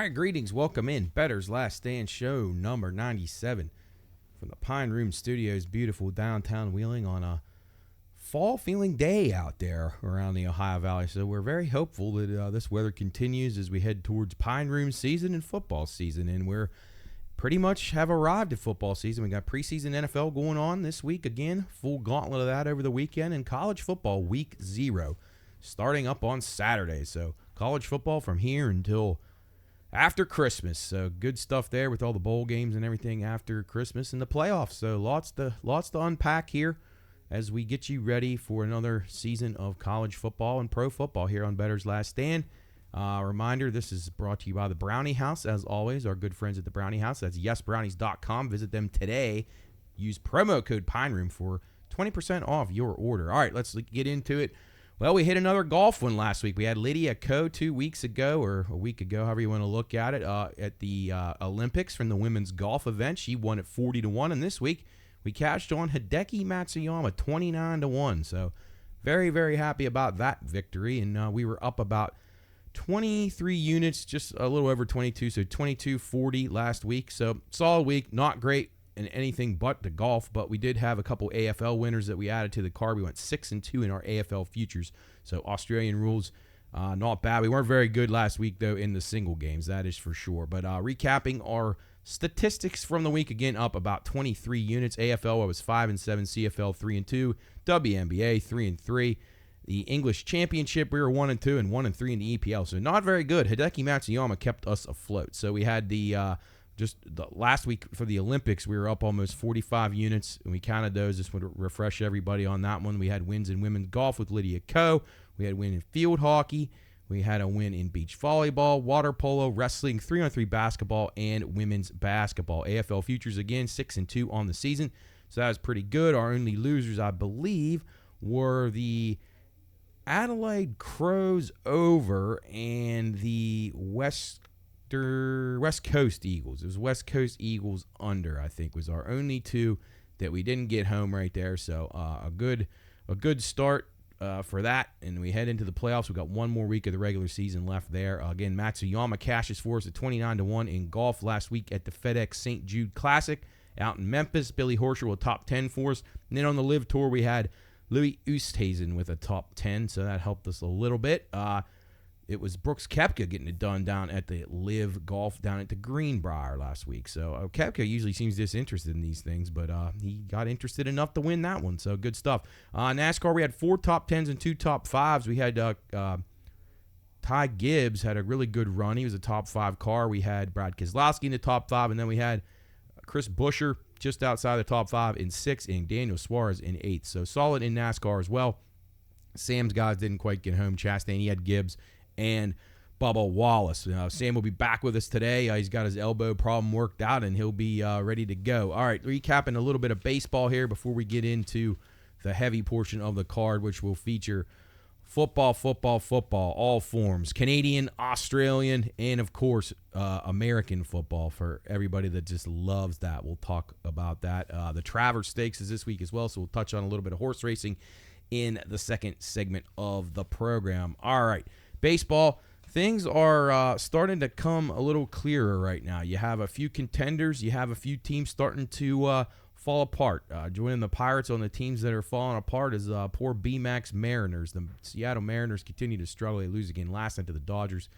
right, greetings. Welcome in. Bettor's Last Stand Show number 97 from the Pine Room Studios, beautiful downtown Wheeling on a fall feeling day out there around the Ohio Valley. So we're very hopeful that this weather continues as we head towards Pine Room season and football season. And we're pretty much have arrived at football season. We got preseason NFL going on this week again, full gauntlet of that over the weekend, and college football week 0 starting up on Saturday. So college football from here until after Christmas. So good stuff there with all the bowl games and everything after Christmas and the playoffs. So lots to unpack here as we get you ready for another season of college football and pro football here on Bettor's Last Stand. Reminder, this is brought to you by the Brownie House, as always, our good friends at the Brownie House. That's yesbrownies.com. Visit them today. Use promo code PineRoom for 20% off your order. All right, let's get into it. Well, we hit another golf one last week. We had Lydia Ko 2 weeks ago, or a week ago, however you want to look at it, at the Olympics from the women's golf event. She won at 40-1, and this week we cashed on Hideki Matsuyama 29-1. So very, very happy about that victory, and we were up about 23 units, just a little over 22, so 22.40 last week. So solid week, not great in anything but the golf, but we did have a couple AFL winners that we added to the card. We went 6-2 in our AFL futures, so Australian rules, not bad. We weren't very good last week, though, in the single games, that is for sure. But recapping our statistics from the week, again, up about 23 units. AFL, I was 5-7, CFL 3-2, WNBA 3-3. The English Championship, we were 1-2 and 1-3 in the EPL, so not very good. Hideki Matsuyama kept us afloat. So we had the last week for the Olympics, we were up almost 45 units, and we counted those. Just want to refresh everybody on that one. We had wins in women's golf with Lydia Ko. We had a win in field hockey. We had a win in beach volleyball, water polo, wrestling, 3-on-3 basketball, and women's basketball. AFL futures, again, 6-2 on the season, so that was pretty good. Our only losers, I believe, were the Adelaide Crows over and the West Coast Eagles. It was West Coast Eagles under, I think, was our only two that we didn't get home right there. So a good start for that, and we head into the playoffs. We've got one more week of the regular season left there. Again, Matsuyama cashes for us at 29-1 in golf last week at the FedEx St. Jude Classic out in Memphis. Billy Horschel with top 10 for us. And then on the Live Tour, we had Louis Oosthuizen with a top 10, so that helped us a little bit. It was Brooks Koepka getting it done down at the Live Golf down at the Greenbrier last week. So Koepka usually seems disinterested in these things, but he got interested enough to win that one, so good stuff. NASCAR, we had 4 top 10s and 2 top 5s. We had Ty Gibbs had a really good run. He was a top 5 car. We had Brad Keselowski in the top 5, and then we had Chris Buescher just outside the top 5 in 6th, and Daniel Suarez in 8th. So solid in NASCAR as well. Sam's guys didn't quite get home. Chastain, he had Gibbs and Bubba Wallace. Sam will be back with us today. He's got his elbow problem worked out, and he'll be ready to go. All right, recapping a little bit of baseball here before we get into the heavy portion of the card, which will feature football, all forms, Canadian, Australian, and, of course, American football for everybody that just loves that. We'll talk about that. The Travers Stakes is this week as well, so we'll touch on a little bit of horse racing in the second segment of the program. All right, baseball, things are starting to come a little clearer right now. You have a few contenders. You have a few teams starting to fall apart. Joining the Pirates on the teams that are falling apart is poor BMAX Mariners. The Seattle Mariners continue to struggle. They lose again last night to the Dodgers.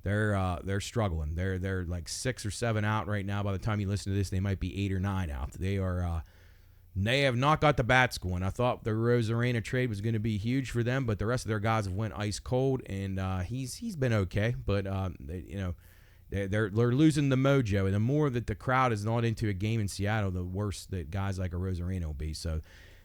They're struggling. They're like 6 or 7 out right now. By the time you listen to this, they might be 8 or 9 out. They have not got the bats going. I thought the Rosarena trade was going to be huge for them, but the rest of their guys have went ice cold, and he's been okay. But they're losing the mojo, and the more that the crowd is not into a game in Seattle, the worse that guys like a Rosarena will be. So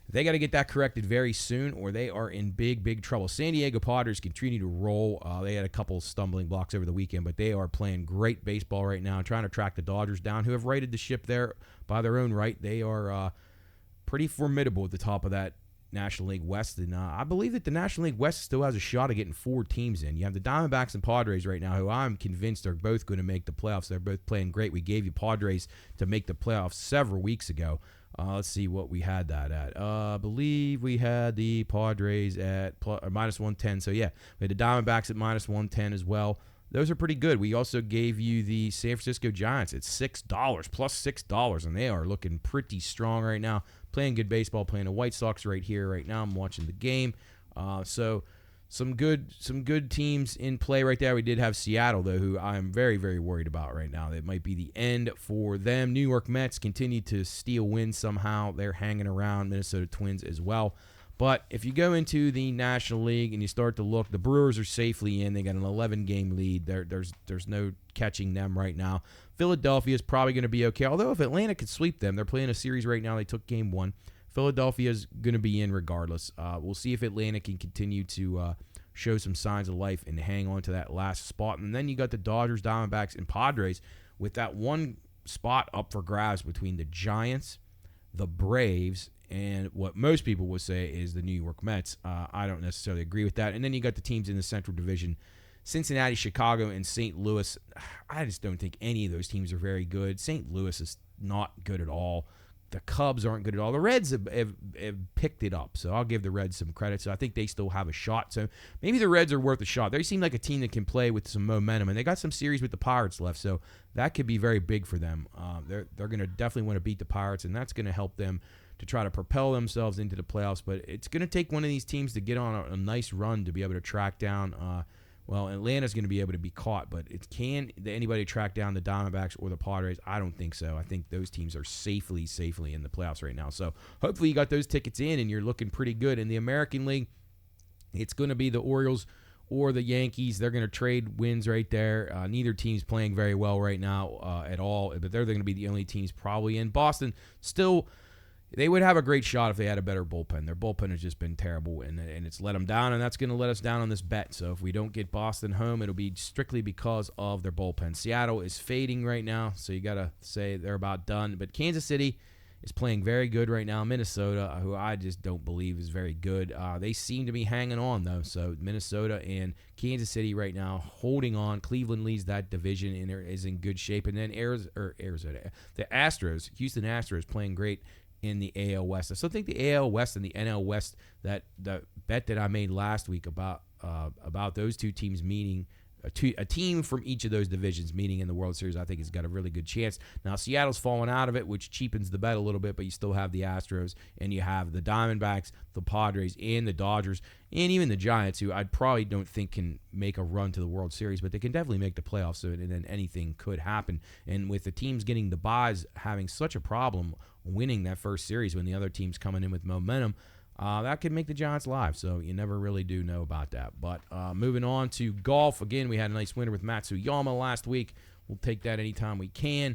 they got to get that corrected very soon, or they are in big trouble. San Diego Padres continue to roll. They had a couple stumbling blocks over the weekend, but they are playing great baseball right now, trying to track the Dodgers down, who have righted the ship there by their own right. They are pretty formidable at the top of that National League West, and I believe that the National League West still has a shot of getting 4 teams in. You have the Diamondbacks and Padres right now, who I'm convinced are both going to make the playoffs. They're both playing great. We gave you Padres to make the playoffs several weeks ago. Let's see what we had that at. I believe we had the Padres at minus 110. So, yeah, we had the Diamondbacks at minus 110 as well. those are pretty good. We also gave you the San Francisco Giants at $6, plus $6, and they are looking pretty strong right now. Playing good baseball, playing the White Sox right here, right now. I'm watching the game. So some good teams in play right there. We did have Seattle, though, who I'm very, very worried about right now. That might be the end for them. New York Mets continue to steal wins somehow. They're hanging around. Minnesota Twins as well. But if you go into the National League and you start to look, the Brewers are safely in. They got an 11-game lead. There's no catching them right now. Philadelphia is probably going to be okay. Although if Atlanta could sweep them, they're playing a series right now. They took game 1. Philadelphia is going to be in regardless. We'll see if Atlanta can continue to show some signs of life and hang on to that last spot. And then you got the Dodgers, Diamondbacks, and Padres with that one spot up for grabs between the Giants, the Braves, and what most people would say is the New York Mets. I don't necessarily agree with that. And then you got the teams in the Central Division, Cincinnati, Chicago, and St. Louis. I just don't think any of those teams are very good. St. Louis is not good at all. The Cubs aren't good at all. The Reds have picked it up, so I'll give the Reds some credit. So I think they still have a shot. So maybe the Reds are worth a shot. They seem like a team that can play with some momentum, and they got some series with the Pirates left, so that could be very big for them. They're going to definitely want to beat the Pirates, and that's going to help them to try to propel themselves into the playoffs. But it's going to take one of these teams to get on a nice run to be able to track down. Atlanta's going to be able to be caught, but can anybody track down the Diamondbacks or the Padres? I don't think so. I think those teams are safely in the playoffs right now. So hopefully you got those tickets in and you're looking pretty good. In the American League, it's going to be the Orioles or the Yankees. They're going to trade wins right there. Neither team's playing very well right now at all, but they're going to be the only teams probably in. Boston still... They would have a great shot if they had a better bullpen. Their bullpen has just been terrible, and it's let them down, and that's going to let us down on this bet. So if we don't get Boston home, it'll be strictly because of their bullpen. Seattle is fading right now, so you got to say they're about done. But Kansas City is playing very good right now. Minnesota, who I just don't believe is very good, they seem to be hanging on, though. So Minnesota and Kansas City right now holding on. Cleveland leads that division and is in good shape. And then Arizona, the Astros, Houston Astros playing great in the AL West. I still think the AL West and the NL West, that the bet that I made last week about those two teams meeting, a team from each of those divisions meeting in the World Series, I think has got a really good chance. Now, Seattle's fallen out of it, which cheapens the bet a little bit, but you still have the Astros, and you have the Diamondbacks, the Padres, and the Dodgers, and even the Giants, who I probably don't think can make a run to the World Series, but they can definitely make the playoffs, so and then anything could happen. And with the teams getting the buys having such a problem winning that first series when the other team's coming in with momentum, that could make the Giants live, so you never really do know about that. But moving on to golf, again, we had a nice winner with Matsuyama last week. We'll take that anytime we can.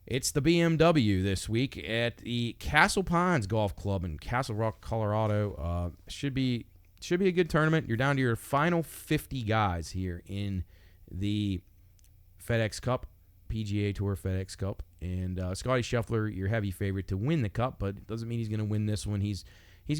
It's the BMW this week at the Castle Pines Golf Club in Castle Rock, Colorado. Should be a good tournament. You're down to your final 50 guys here in the FedEx Cup, PGA Tour FedEx Cup. And Scotty Scheffler, your heavy favorite to win the Cup, but it doesn't mean he's going to win this one. He's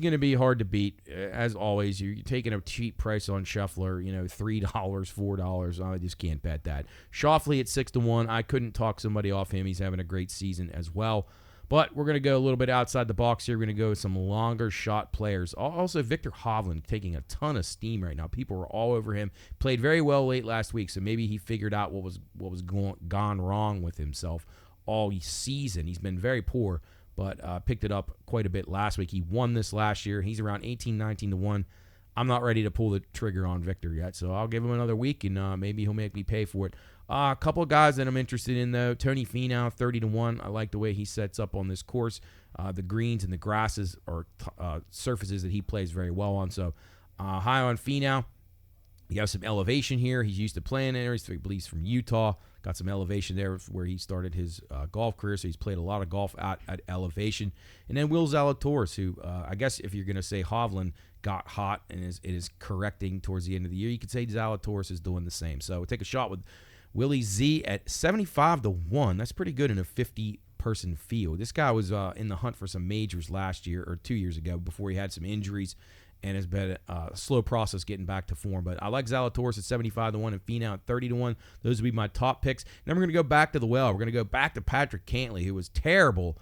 going to be hard to beat. As always, you're taking a cheap price on Scheffler, $3, $4. I just can't bet that. Schauffele at 6-1. I couldn't talk somebody off him. He's having a great season as well. But we're going to go a little bit outside the box here. We're going to go with some longer shot players. Also, Victor Hovland taking a ton of steam right now. People were all over him. Played very well late last week, so maybe he figured out what was gone wrong with himself all season. He's been very poor, but picked it up quite a bit last week. He won this last year. He's around 18-19-1. I'm not ready to pull the trigger on Victor yet, so I'll give him another week, and maybe he'll make me pay for it. A couple of guys that I'm interested in, though. Tony Finau, 30-1. I like the way he sets up on this course. The greens and the grasses are surfaces that he plays very well on, so high on Finau. You have some elevation here. He's used to playing there. I believe he's from Utah. Got some elevation there where he started his golf career, so he's played a lot of golf at elevation. And then Will Zalatoris, who I guess if you're going to say Hovland got hot and it is correcting towards the end of the year, you could say Zalatoris is doing the same. So we'll take a shot with Willie Z at 75-1. That's pretty good in a 50-person field. This guy was in the hunt for some majors last year or 2 years ago before he had some injuries and has been a slow process getting back to form. But I like Zalatoris at 75-1 and Finau at 30-1. Those would be my top picks. Then we're going to go back to the well. We're going to go back to Patrick Cantlay, who was terrible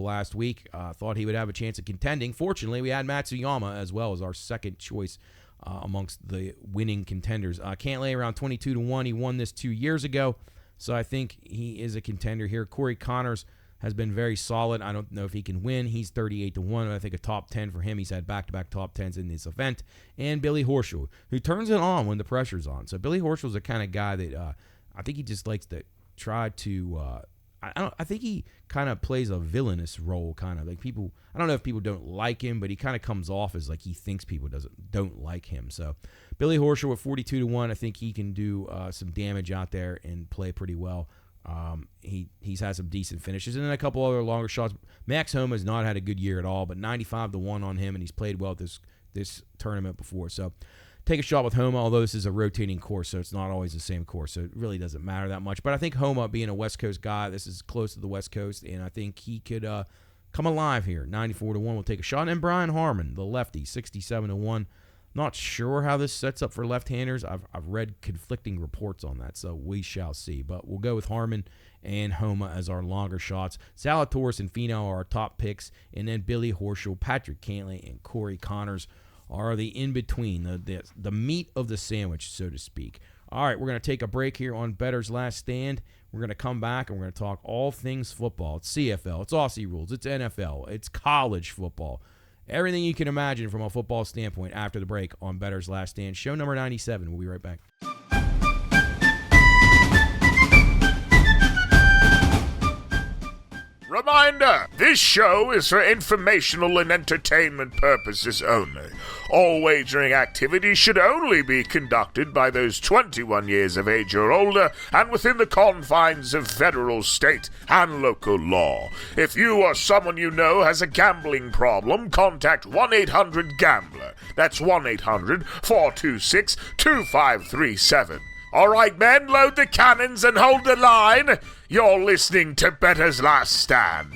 last week. Thought he would have a chance of contending. Fortunately, we had Matsuyama as well as our second choice amongst the winning contenders. Can't lay around 22-1. He won this 2 years ago, so I think he is a contender here. Corey Connors has been very solid. I don't know if he can win. He's 38-1. I think a top 10 for him. He's had back-to-back top 10s in this event. And Billy Horschel, who turns it on when the pressure's on. So Billy Horschel's the kind of guy that I think he just likes to try to I think he kind of plays a villainous role, kind of like people. I don't know if people don't like him, but he kind of comes off as like he thinks people don't like him. So Billy Horschel at 42-1, I think he can do some damage out there and play pretty well. He's had some decent finishes and then a couple other longer shots. Max Homa has not had a good year at all, but 95-1 on him, and he's played well at this tournament before. So take a shot with Homa, although this is a rotating course, so it's not always the same course, so it really doesn't matter that much. But I think Homa, being a West Coast guy, this is close to the West Coast, and I think he could come alive here. 94-1, we'll take a shot. And Brian Harmon, the lefty, 67-1. Not sure how this sets up for left-handers. I've read conflicting reports on that, so we shall see. But we'll go with Harmon and Homa as our longer shots. Zalatoris and Finau are our top picks, and then Billy Horschel, Patrick Cantlay, and Corey Connors are the in-between, the meat of the sandwich, so to speak. All right, we're going to take a break here on Bettor's Last Stand. We're going to come back, and we're going to talk all things football. It's CFL, it's Aussie Rules, it's NFL, it's college football. Everything you can imagine from a football standpoint after the break on Bettor's Last Stand. Show number 97. We'll be right back. Reminder, this show is for informational and entertainment purposes only. All wagering activities should only be conducted by those 21 years of age or older and within the confines of federal, state, and local law. If you or someone you know has a gambling problem, contact 1-800-GAMBLER. That's 1-800-426-2537. All right, men, load the cannons and hold the line. You're listening to Bettor's Last Stand.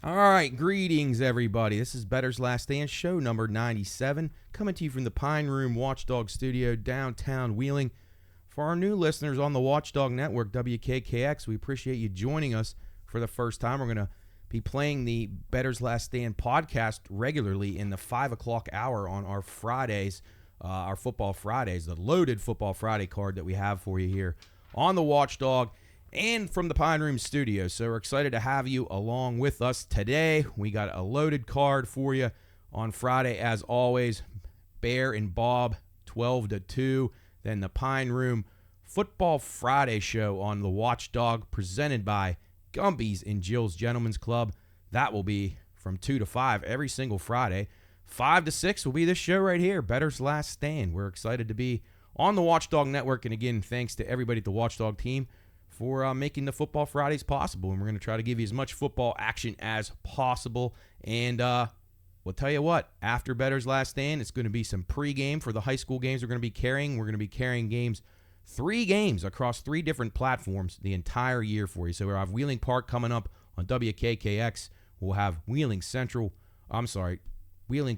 All right, greetings, everybody. This is Bettor's Last Stand, show number 97, coming to you from the Pine Room Watchdog Studio, downtown Wheeling. For our new listeners on the Watchdog Network, WKKX, we appreciate you joining us for the first time. We're going to be playing the Bettor's Last Stand podcast regularly in the 5 o'clock hour on our Fridays, our Football Fridays, the loaded Football Friday card that we have for you here on the Watchdog and from the Pine Room Studio. So we're excited to have you along with us today. We got a loaded card for you on Friday, as always. Bear and Bob, 12-2. Then the Pine Room Football Friday show on the Watchdog, presented by Gumby's and Jill's Gentlemen's Club. That will be from 2 to 5 every single Friday. 5 to 6 will be this show right here, Bettor's Last Stand. We're excited to be on the Watchdog Network. And again, thanks to everybody at the Watchdog team for making the Football Fridays possible. And we're going to try to give you as much football action as possible. And we'll tell you what, after Bettor's Last Stand, it's going to be some pregame for the high school games we're going to be carrying. We're going to be carrying games, 3 games across 3 different platforms the entire year for you. So we'll have Wheeling Park coming up on WKKX. We'll have Wheeling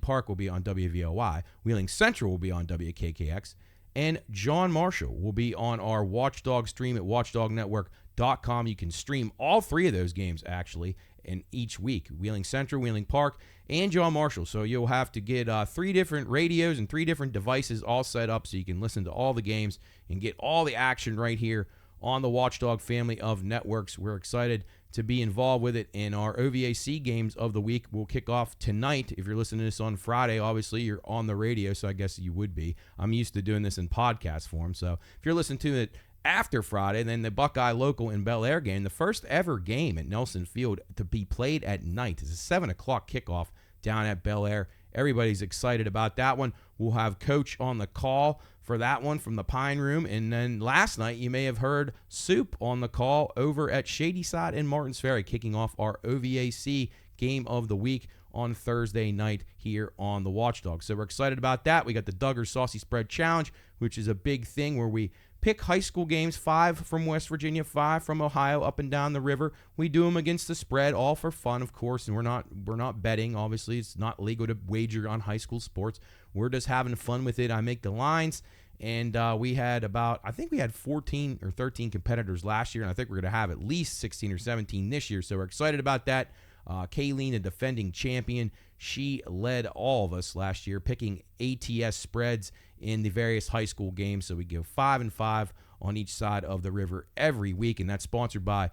Park will be on WVOY. Wheeling Central will be on WKKX. And John Marshall will be on our Watchdog stream at watchdognetwork.com. You can stream all 3 of those games, actually, in each week. Wheeling Central, Wheeling Park, and John Marshall. So you'll have to get 3 different radios and 3 different devices all set up so you can listen to all the games and get all the action right here on the Watchdog family of networks. We're excited to be involved with it, and our OVAC games of the week will kick off tonight. If you're listening to this on Friday, obviously you're on the radio, so I guess you would be. I'm used to doing this in podcast form, so if you're listening to it after Friday, then the Buckeye Local and Bel Air game, the first ever game at Nelson Field to be played at night. It's a 7 o'clock kickoff down at Bel Air. Everybody's excited about that one. We'll have Coach on the call for that one from the Pine Room. And then last night, you may have heard Soup on the call over at Shadyside and Martins Ferry, kicking off our OVAC game of the week on Thursday night here on the Watchdog. So we're excited about that. We got the Duggar Saucy Spread Challenge, which is a big thing where we pick high school games, 5 from West Virginia, 5 from Ohio, up and down the river. We do them against the spread, all for fun, of course, and we're not betting. Obviously, it's not legal to wager on high school sports. We're just having fun with it. I make the lines, and we had 14 or 13 competitors last year, and I think we're going to have at least 16 or 17 this year, so we're excited about that. Kayleen, the defending champion, she led all of us last year picking ATS spreads in the various high school games. So we go 5-5 on each side of the river every week, and that's sponsored by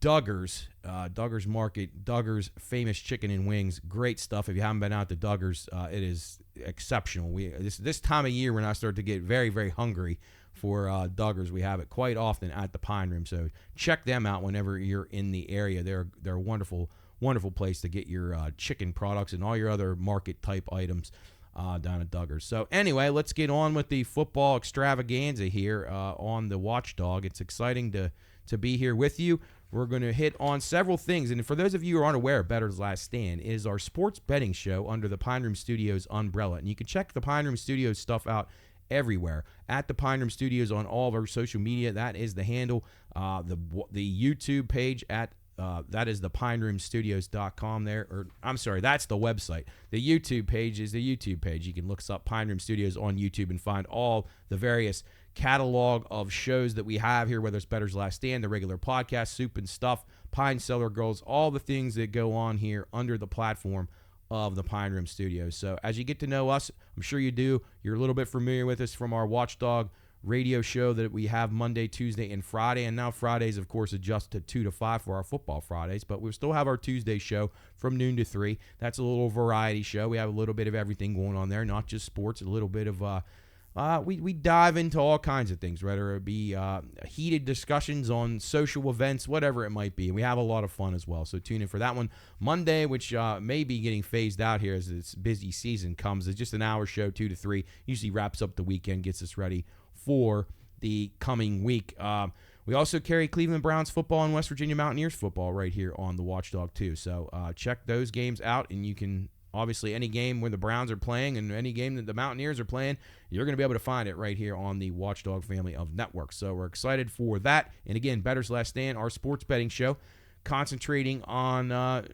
Duggars, Duggars Market, Duggars Famous Chicken and Wings. Great stuff. If you haven't been out to Duggars, it is exceptional. This time of year when I start to get very, very hungry for Duggars, we have it quite often at the Pine Room. So check them out whenever you're in the area. They're a wonderful, wonderful place to get your chicken products and all your other market type items down at Duggars. So anyway, let's get on with the football extravaganza here on the Watchdog. It's exciting to be here with you. We're going to hit on several things. And for those of you who aren't aware, Bettor's Last Stand is our sports betting show under the Pine Room Studios umbrella. And you can check the Pine Room Studios stuff out everywhere at the Pine Room Studios on all of our social media. That is the handle. The YouTube page at that is the pineroomstudios.com there. Or I'm sorry, that's the website. The YouTube page is the YouTube page. You can look us up Pine Room Studios on YouTube and find all the various catalog of shows that we have here, whether it's Bettor's Last Stand, the regular podcast, Soup and Stuff, Pine Cellar Girls, all the things that go on here under the platform of the Pine Room Studios. So as you get to know us, I'm sure you do, you're a little bit familiar with us from our Watchdog radio show that we have Monday, Tuesday, and Friday. And now Fridays, of course, adjust to 2 to 5 for our football Fridays. But we still have our Tuesday show from noon to 3. That's a little variety show. We have a little bit of everything going on there, not just sports, a little bit of we dive into all kinds of things, whether it be heated discussions on social events, whatever it might be. We have a lot of fun as well, so tune in for that one. Monday, which may be getting phased out here as this busy season comes, is just an hour show, 2 to 3. Usually wraps up the weekend, gets us ready for the coming week. We also carry Cleveland Browns football and West Virginia Mountaineers football right here on the Watchdog too. So check those games out, and you can obviously any game where the Browns are playing and any game that the Mountaineers are playing, you're going to be able to find it right here on the Watchdog family of networks. So we're excited for that. And again, Bettor's Last Stand, our sports betting show, concentrating on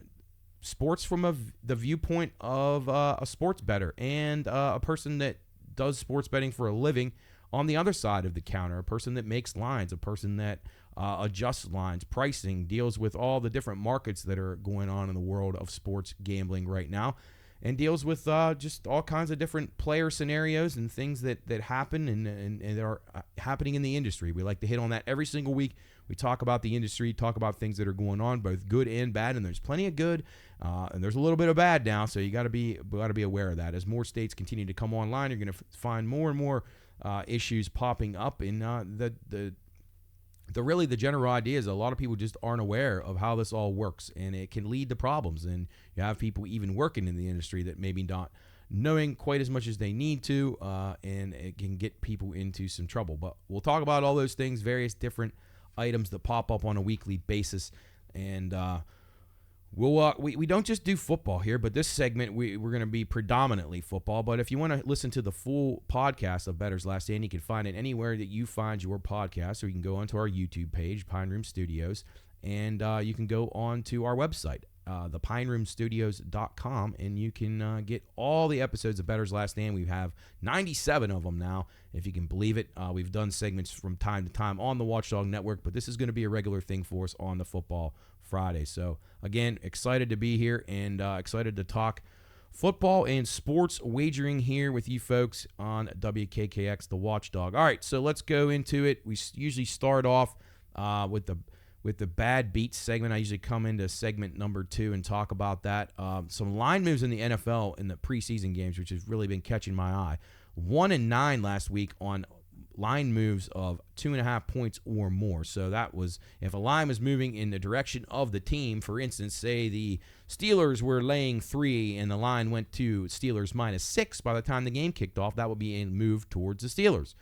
sports from the viewpoint of a sports bettor and a person that does sports betting for a living on the other side of the counter, a person that makes lines, a person that adjusts lines, pricing, deals with all the different markets that are going on in the world of sports gambling right now, and deals with just all kinds of different player scenarios and things that happen and that are happening in the industry. We like to hit on that every single week. We talk about the industry, talk about things that are going on, both good and bad, and there's plenty of good, and there's a little bit of bad now, so you got to be aware of that. As more states continue to come online, you're going to find more and more issues popping up in the general idea is a lot of people just aren't aware of how this all works, and it can lead to problems. And you have people even working in the industry that maybe not knowing quite as much as they need to, and it can get people into some trouble. But we'll talk about all those things, various different items that pop up on a weekly basis, and we don't just do football here, but this segment we're going to be predominantly football. But if you want to listen to the full podcast of Bettor's Last Stand, you can find it anywhere that you find your podcast, or you can go onto our YouTube page, Pine Room Studios, and you can go on to our website, thepineroomstudios.com, and you can get all the episodes of Bettor's Last Stand. We have 97 of them now, if you can believe it. We've done segments from time to time on the Watchdog Network, but this is going to be a regular thing for us on the Football Friday. So, again, excited to be here and excited to talk football and sports wagering here with you folks on WKKX, the Watchdog. All right, so let's go into it. We usually start off with the bad beats segment. I usually come into segment number 2 and talk about that. Some line moves in the NFL in the preseason games, which has really been catching my eye. 1-9 last week on line moves of 2.5 points or more. So that was if a line was moving in the direction of the team. For instance, say the Steelers were laying 3 and the line went to Steelers -6 by the time the game kicked off, that would be a move towards the Steelers.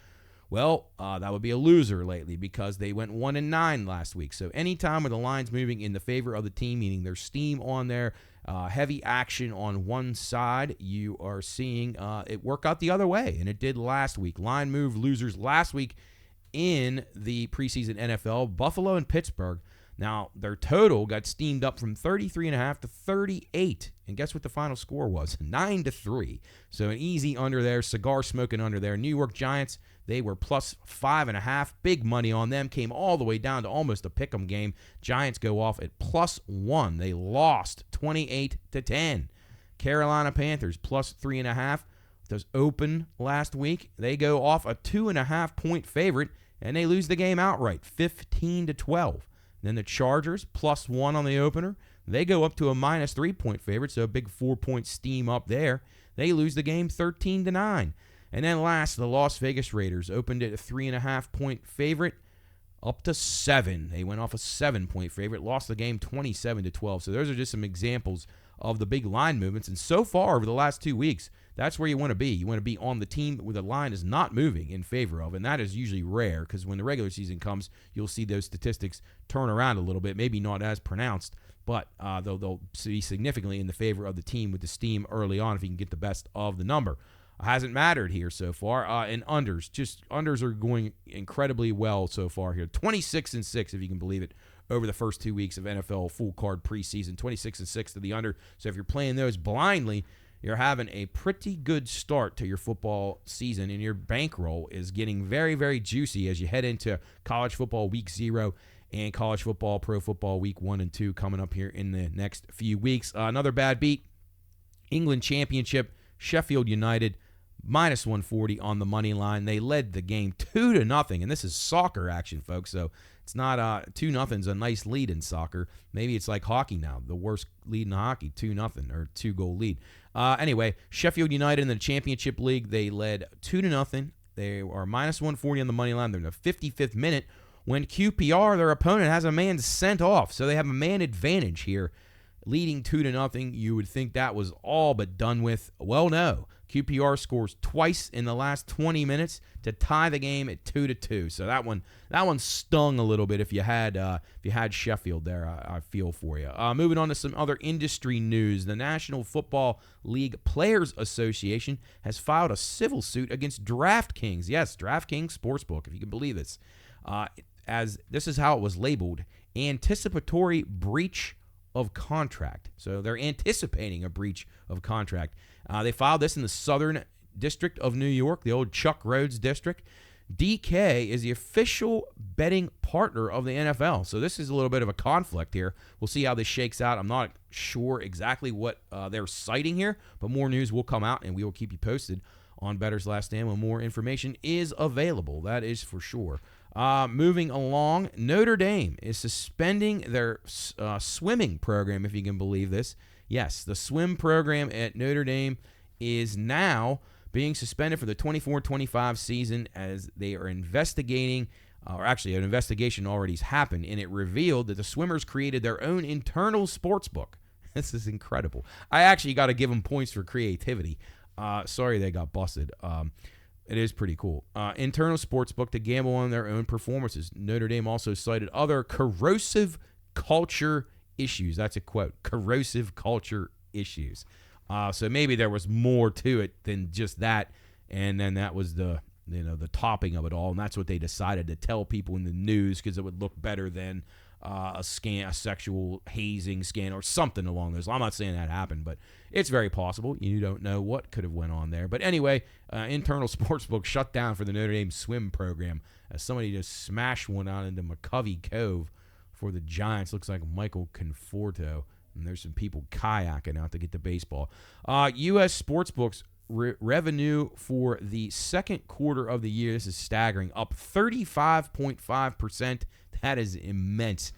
Well, that would be a loser lately because they went 1-9 last week. So anytime where the line's moving in the favor of the team, meaning there's steam on there, heavy action on one side, you are seeing it work out the other way, and it did last week. Line move losers last week in the preseason NFL, Buffalo and Pittsburgh. Now, their total got steamed up from 33.5 to 38. And guess what the final score was? 9-3. So an easy under there, cigar smoking under there. New York Giants, they were plus 5.5. Big money on them. Came all the way down to almost a pick'em game. Giants go off at plus 1. They lost 28-10. Carolina Panthers plus 3.5. Those open last week. They go off a 2.5 point favorite, and they lose the game outright, 15-12. Then the Chargers, plus 1 on the opener. They go up to a minus 3 point favorite, so a big 4 point steam up there. They lose the game 13-9. And then last, the Las Vegas Raiders opened at a 3.5 point favorite up to 7. They went off a 7 point favorite, lost the game 27-12. So those are just some examples of the big line movements. And so far over the last 2 weeks, that's where you want to be. You want to be on the team where the line is not moving in favor of, and that is usually rare because when the regular season comes, you'll see those statistics turn around a little bit, maybe not as pronounced, but they'll be significantly in the favor of the team with the steam early on if you can get the best of the number. Hasn't mattered here so far. And unders are going incredibly well so far here. 26-6, if you can believe it, over the first 2 weeks of NFL full card preseason. 26-6 to the under. So if you're playing those blindly, you're having a pretty good start to your football season, and your bankroll is getting very, very juicy as you head into college football week 0 and college football, pro football week 1 and 2 coming up here in the next few weeks. Another bad beat, England Championship, Sheffield United, minus 140 on the money line. They led the game 2-0, and this is soccer action, folks, so it's not 2-0's a nice lead in soccer. Maybe it's like hockey now, the worst lead in hockey, 2-0 or 2-goal lead. Anyway, Sheffield United in the Championship League, they led 2-0. They are minus 140 on the money line. They're in the 55th minute when QPR, their opponent, has a man sent off. So they have a man advantage here, leading 2-0. You would think that was all but done with. Well, no. QPR scores twice in the last 20 minutes to tie the game at 2-2. So that one stung a little bit if you had Sheffield there. I feel for you. Moving on to some other industry news. The National Football League Players Association has filed a civil suit against DraftKings. Yes, DraftKings Sportsbook, if you can believe this. As this is how it was labeled: anticipatory breach of contract. So they're anticipating a breach of contract. They filed this in the Southern District of New York, the old Chuck Rhodes district. DK is the official betting partner of the NFL. So this is a little bit of a conflict here. We'll see how this shakes out. I'm not sure exactly what they're citing here, but more news will come out, and we will keep you posted on Bettor's Last Stand when more information is available. That is for sure. Moving along, Notre Dame is suspending their swimming program, if you can believe this. Yes, the swim program at Notre Dame is now being suspended for the 24-25 season as they are investigating, or actually an investigation already has happened, and it revealed that the swimmers created their own internal sports book. This is incredible. I actually got to give them points for creativity. Sorry they got busted. It is pretty cool. Internal sportsbook to gamble on their own performances. Notre Dame also cited other corrosive culture issues. That's a quote. Corrosive culture issues. So maybe there was more to it than just that, and then that was the topping of it all, and that's what they decided to tell people in the news because it would look better than a sexual hazing scandal or something along those lines. I'm not saying that happened, but it's very possible. You don't know what could have went on there. But anyway, internal sportsbook shut down for the Notre Dame swim program as somebody just smashed one out into McCovey Cove for the Giants. Looks like Michael Conforto. And there's some people kayaking out to get the baseball. U.S. sportsbooks revenue for the second quarter of the year, this is staggering, up 35.5%. That is immense.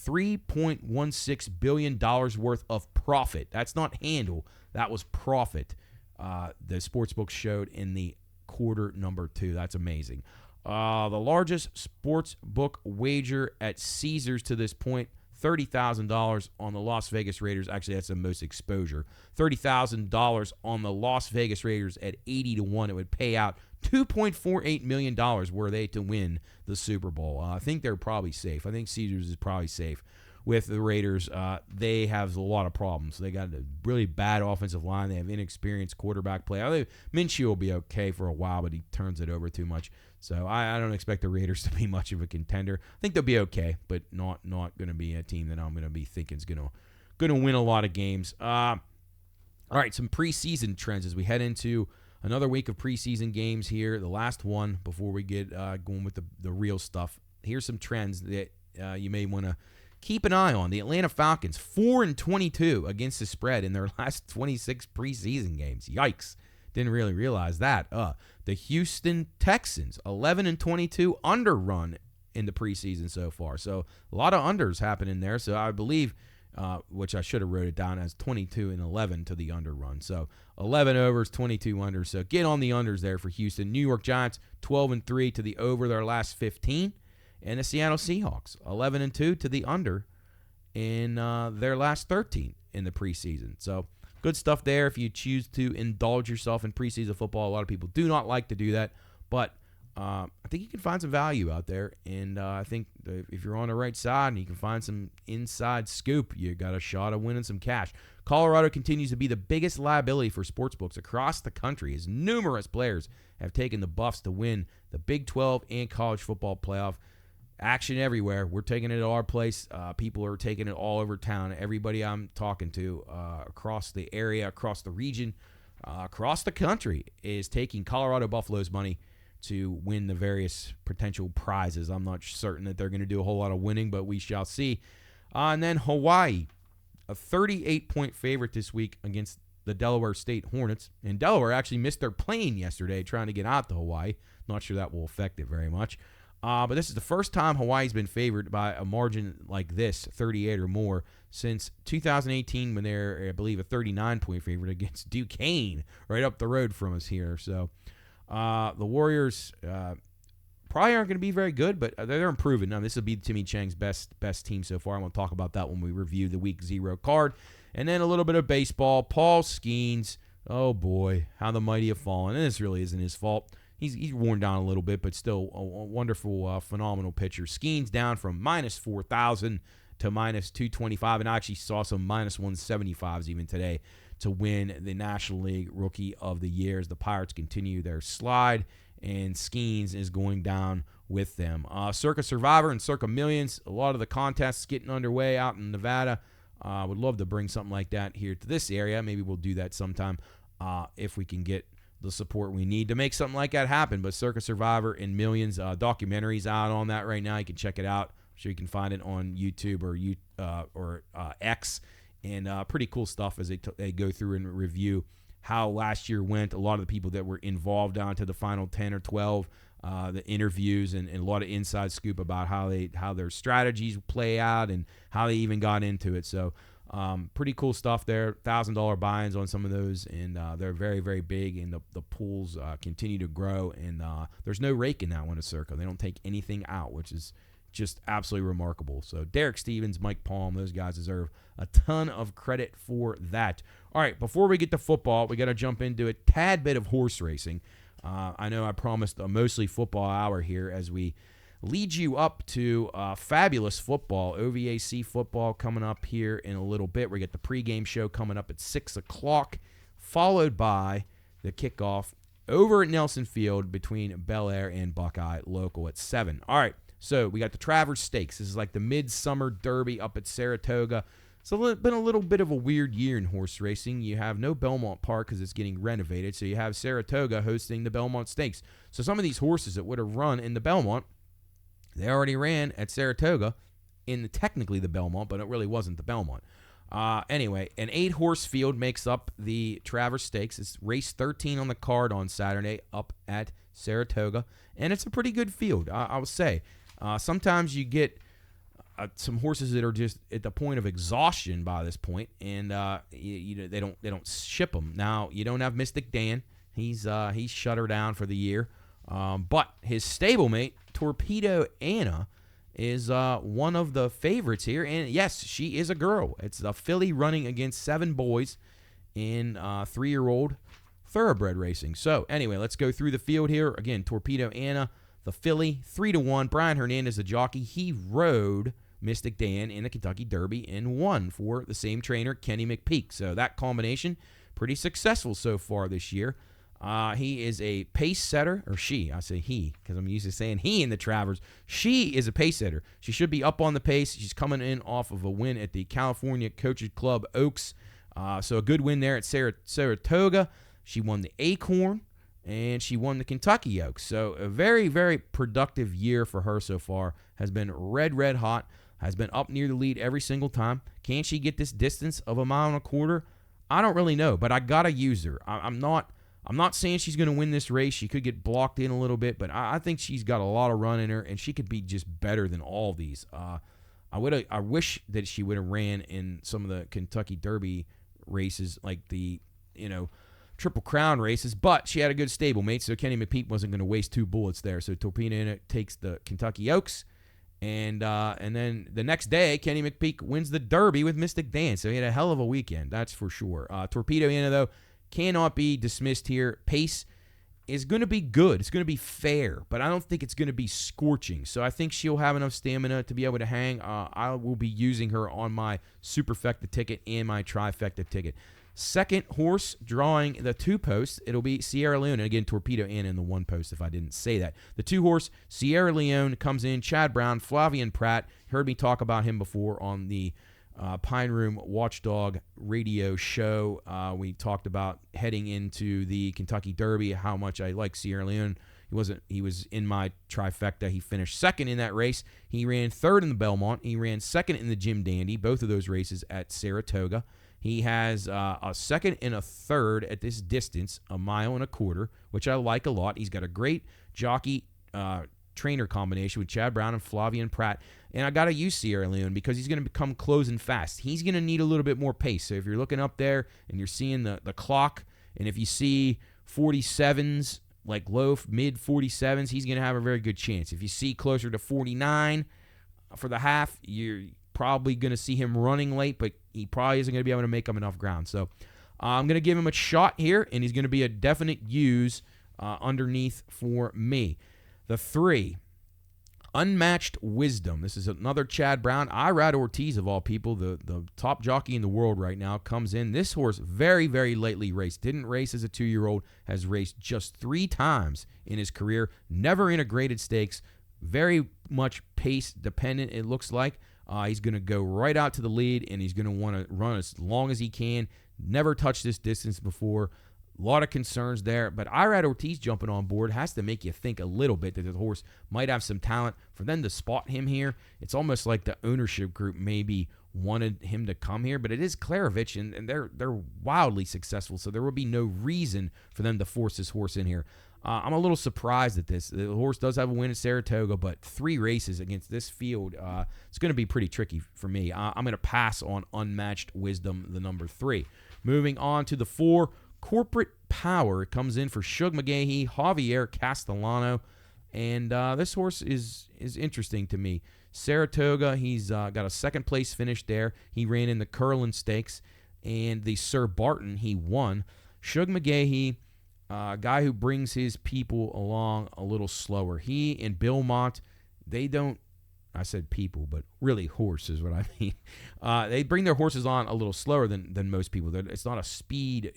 $3.16 billion worth of profit. That's not handle. That was profit. The sportsbook showed in the quarter number 2. That's amazing. The largest sportsbook wager at Caesars to this point, $30,000 on the Las Vegas Raiders. Actually, that's the most exposure. $30,000 on the Las Vegas Raiders at 80-1. It would pay out $2.48 million were they to win the Super Bowl. I think they're probably safe. I think Caesars is probably safe. with the Raiders. They have a lot of problems. They got a really bad offensive line. They have inexperienced quarterback play. I think Minshew will be okay for a while, but he turns it over too much. So I don't expect the Raiders to be much of a contender. I think they'll be okay, but not going to be a team that I'm going to be thinking is going to win a lot of games. All right, some preseason trends as we head into another week of preseason games here, the last one before we get going with the real stuff. Here's some trends that you may want to keep an eye on. The Atlanta Falcons, 4-22 against the spread in their last 26 preseason games. Yikes. Didn't really realize that. The Houston Texans, 11-22 under run in the preseason so far. So a lot of unders happening there. So I believe, which I should have wrote it down as 22-11 to the under run. So 11 overs, 22 unders. So get on the unders there for Houston. New York Giants, 12-3 to the over their last 15. And the Seattle Seahawks, 11-2 to the under in their last 13 in the preseason. So good stuff there if you choose to indulge yourself in preseason football. A lot of people do not like to do that, but I think you can find some value out there. And I think if you're on the right side and you can find some inside scoop, you got a shot of winning some cash. Colorado continues to be the biggest liability for sportsbooks across the country as numerous players have taken the Buffs to win the Big 12 and college football playoff. Action everywhere. We're taking it at our place. People are taking it all over town. Everybody I'm talking to across the area, across the region, across the country is taking Colorado Buffalo's money to win the various potential prizes. I'm not certain that they're going to do a whole lot of winning, but we shall see. And then Hawaii, a 38-point favorite this week against the Delaware State Hornets. And Delaware actually missed their plane yesterday trying to get out to Hawaii. Not sure that will affect it very much. But this is the first time Hawaii's been favored by a margin like this, 38 or more, since 2018 when they're, I believe, a 39-point favorite against Duquesne right up the road from us here. So the Warriors probably aren't going to be very good, but they're improving. Now, this will be Timmy Chang's best team so far. I want to talk about that when we review the Week 0 card. And then a little bit of baseball. Paul Skeens, oh boy, how the mighty have fallen. And this really isn't his fault. He's worn down a little bit, but still a wonderful, phenomenal pitcher. Skeens down from minus 4,000 to minus 225, and I actually saw some minus 175s even today to win the National League Rookie of the Year as the Pirates continue their slide, and Skeens is going down with them. Circa Survivor and Circa Millions, a lot of the contests getting underway out in Nevada. Would love to bring something like that here to this area. Maybe we'll do that sometime if we can get the support we need to make something like that happen. But Circa Survivor and Millions, documentaries out on that right now. You can check it out. I'm sure you can find it on YouTube or X. And pretty cool stuff as they go through and review how last year went. A lot of the people that were involved down to the final 10 or 12, the interviews and a lot of inside scoop about how their strategies play out and how they even got into it. So pretty cool stuff there. $1,000 buy-ins on some of those, and they're very, very big, and the pools continue to grow, and there's no rake in that one at Circa. They don't take anything out, which is just absolutely remarkable. So Derek Stevens, Mike Palm, those guys deserve a ton of credit for that. All right, before we get to football, we got to jump into a tad bit of horse racing. I know I promised a mostly football hour here as we lead you up to fabulous football, OVAC football coming up here in a little bit. We get the pregame show coming up at 6 o'clock, followed by the kickoff over at Nelson Field between Bel Air and Buckeye Local at 7. All right, so we got the Travers Stakes. This is like the Midsummer Derby up at Saratoga. It's been a little bit of a weird year in horse racing. You have no Belmont Park because it's getting renovated, so you have Saratoga hosting the Belmont Stakes. So some of these horses that would have run in the Belmont, they already ran at Saratoga in technically the Belmont, but it really wasn't the Belmont. Anyway, an 8-horse field makes up the Travers Stakes. It's race 13 on the card on Saturday up at Saratoga, and it's a pretty good field, I would say. Sometimes you get some horses that are just at the point of exhaustion by this point, and they don't ship them. Now you don't have Mystic Dan; he's shut her down for the year. But his stablemate, Torpedo Anna, is one of the favorites here. And yes, she is a girl. It's a filly running against 7 boys in 3-year-old thoroughbred racing. So anyway, let's go through the field here. Again, Torpedo Anna, the filly, 3-1. Brian Hernandez, the jockey. He rode Mystic Dan in the Kentucky Derby and won for the same trainer, Kenny McPeak. So that combination, pretty successful so far this year. He is a pace setter, or she. I say he because I'm used to saying he in the Travers. She is a pace setter. She should be up on the pace. She's coming in off of a win at the California Coaches Club Oaks. So a good win there at Saratoga. She won the Acorn, and she won the Kentucky Oaks. So a very, very productive year for her so far. Has been red hot. Has been up near the lead every single time. Can she get this distance of 1.25 miles? I don't really know, but I got to use her. I'm not saying she's going to win this race. She could get blocked in a little bit, but I think she's got a lot of run in her, and she could be just better than all these. I wish that she would have ran in some of the Kentucky Derby races, like the Triple Crown races, but she had a good stablemate, so Kenny McPeak wasn't going to waste 2 bullets there. So Torpedo in it takes the Kentucky Oaks, and then the next day, Kenny McPeak wins the Derby with Mystic Dan. So he had a hell of a weekend, that's for sure. Torpedo in, though, cannot be dismissed here. Pace is going to be good. It's going to be fair, but I don't think it's going to be scorching. So I think she'll have enough stamina to be able to hang. I will be using her on my Superfecta ticket and my Trifecta ticket. Second horse drawing the 2 posts, it'll be Sierra Leone. And again, Torpedo in the 1 post if I didn't say that. The 2 horse, Sierra Leone, comes in. Chad Brown, Flavian Pratt. Heard me talk about him before on the Pine Room Watchdog radio show. We talked about heading into the Kentucky Derby, how much I like Sierra Leone. He was in my trifecta. He finished second in that race. He ran third in the Belmont. He ran second in the Jim Dandy, both of those races at Saratoga. He has a second and a third at this distance, 1.25 miles, which I like a lot. He's got a great jockey trainer combination with Chad Brown and Flavian Pratt. And I got to use Sierra Leone because he's going to become closing fast. He's going to need a little bit more pace. So if you're looking up there and you're seeing the clock, and if you see 47s, like low, mid 47s, he's going to have a very good chance. If you see closer to 49 for the half, you're probably going to see him running late, but he probably isn't going to be able to make up enough ground. So I'm going to give him a shot here, and he's going to be a definite use underneath for me. The 3, Unmatched Wisdom. This is another Chad Brown. Irad Ortiz, of all people, the top jockey in the world right now, comes in. This horse very, very lately raced. Didn't race as a 2-year-old. Has raced just 3 times in his career. Never in a graded stakes. Very much pace dependent, it looks like. He's going to go right out to the lead, and he's going to want to run as long as he can. Never touched this distance before. A lot of concerns there, but Irad Ortiz jumping on board has to make you think a little bit that the horse might have some talent. For them to spot him here, it's almost like the ownership group maybe wanted him to come here, but it is Clarovich, and they're wildly successful, so there will be no reason for them to force this horse in here. I'm a little surprised at this. The horse does have a win at Saratoga, but 3 races against this field, it's going to be pretty tricky for me. I'm going to pass on Unmatched Wisdom, the number 3. Moving on to the 4, Corporate Power. It comes in for Shug McGahee, Javier Castellano, and this horse is interesting to me. Saratoga, he's got a second-place finish there. He ran in the Curlin Stakes, and the Sir Barton, he won. Shug McGahee, a guy who brings his people along a little slower. He and Bill Mott, they don't, I said people, but really horses, what I mean. They bring their horses on a little slower than most people. It's not a speed,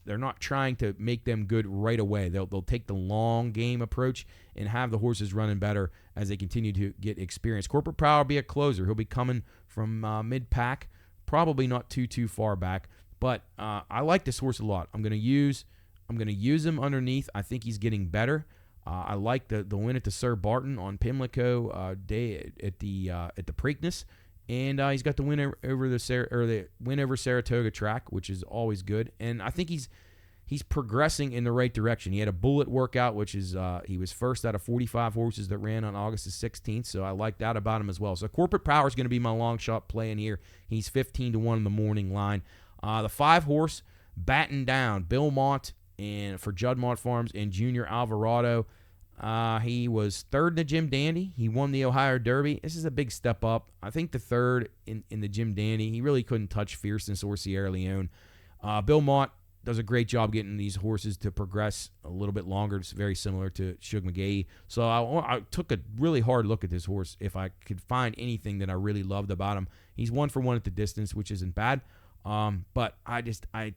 they're not trying to make them good right away. They'll take the long game approach and have the horses running better as they continue to get experience. Corporate Power will be a closer. He'll be coming from mid-pack, probably not too far back, but I like this horse a lot. I'm going to use him underneath. I think he's getting better. I like the win at the Sir Barton on Pimlico day at the Preakness, and he's got the win over the win over Saratoga track, which is always good. And I think he's progressing in the right direction. He had a bullet workout, which is he was first out of 45 horses that ran on August the 16th, so I like that about him as well. So Corporate Power is going to be my long shot play in here. He's 15-1 in the morning line. The 5 horse, Batten Down, Bill Mott, and for Judd Mott Farms and Junior Alvarado. He was third in the Jim Dandy. He won the Ohio Derby. This is a big step up. I think the third in the Jim Dandy, he really couldn't touch Fierceness or Sierra Leone. Bill Mott does a great job getting these horses to progress a little bit longer. It's very similar to Shug McGahee. So I took a really hard look at this horse if I could find anything that I really loved about him. He's 1-for-1 at the distance, which isn't bad. But I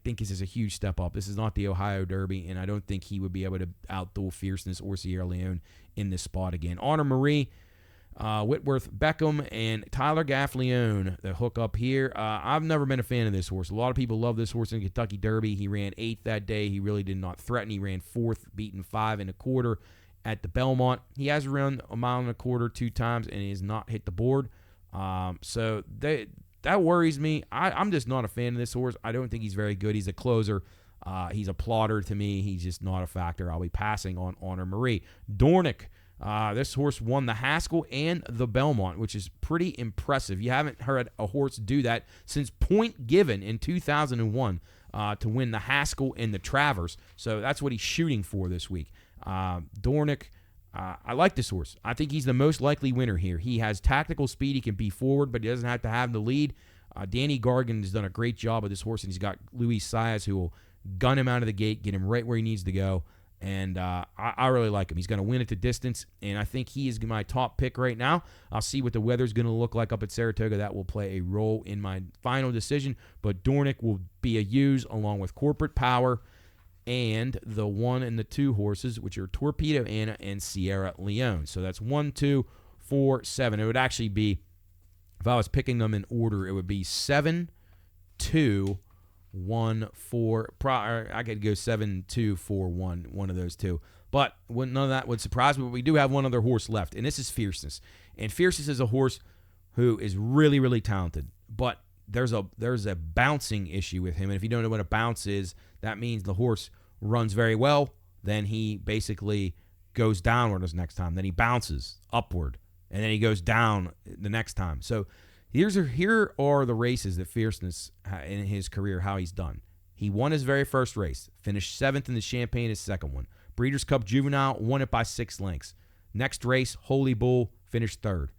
think this is a huge step up. This is not the Ohio Derby, and I don't think he would be able to outduel Fierceness or Sierra Leone in this spot again. Honor Marie, Whitworth Beckham, and Tyler Gaffleone, the hook up here. I've never been a fan of this horse. A lot of people love this horse in the Kentucky Derby. He ran 8th that day. He really did not threaten. He ran 4th, beaten 5 1/4 at the Belmont. He has run 1.25 miles 2 times, and he has not hit the board. So that worries me. I'm just not a fan of this horse. I don't think he's very good. He's a closer. He's a plotter to me. He's just not a factor. I'll be passing on Honor Marie. Dornick. This horse won the Haskell and the Belmont, which is pretty impressive. You haven't heard a horse do that since Point Given in 2001 to win the Haskell and the Travers. So that's what he's shooting for this week. Dornick, I like this horse. I think he's the most likely winner here. He has tactical speed. He can be forward, but he doesn't have to have the lead. Danny Gargan has done a great job with this horse, and he's got Luis Saez who will gun him out of the gate, get him right where he needs to go. And I really like him. He's going to win at the distance, and I think he is my top pick right now. I'll see what the weather's going to look like up at Saratoga. That will play a role in my final decision, but Dornick will be a use along with Corporate Power and the 1 and the 2 horses, which are Torpedo Anna and Sierra Leone. So that's 1, 2, 4, 7. It would actually be, if I was picking them in order, it would be 7, 2, 1, 4. I could go 7, 2, 4, 1, one of those two. But none of that would surprise me. But we do have one other horse left, and this is Fierceness. And Fierceness is a horse who is really, really talented. But there's a bouncing issue with him. And if you don't know what a bounce is, that means the horse runs very well. Then he basically goes downward the next time. Then he bounces upward, and then he goes down the next time. So here are the races that Fierceness in his career, how he's done. He won his very first race, finished 7th in the Champaign, his second one. Breeders' Cup Juvenile, won it by 6 lengths. Next race, Holy Bull, finished 3rd.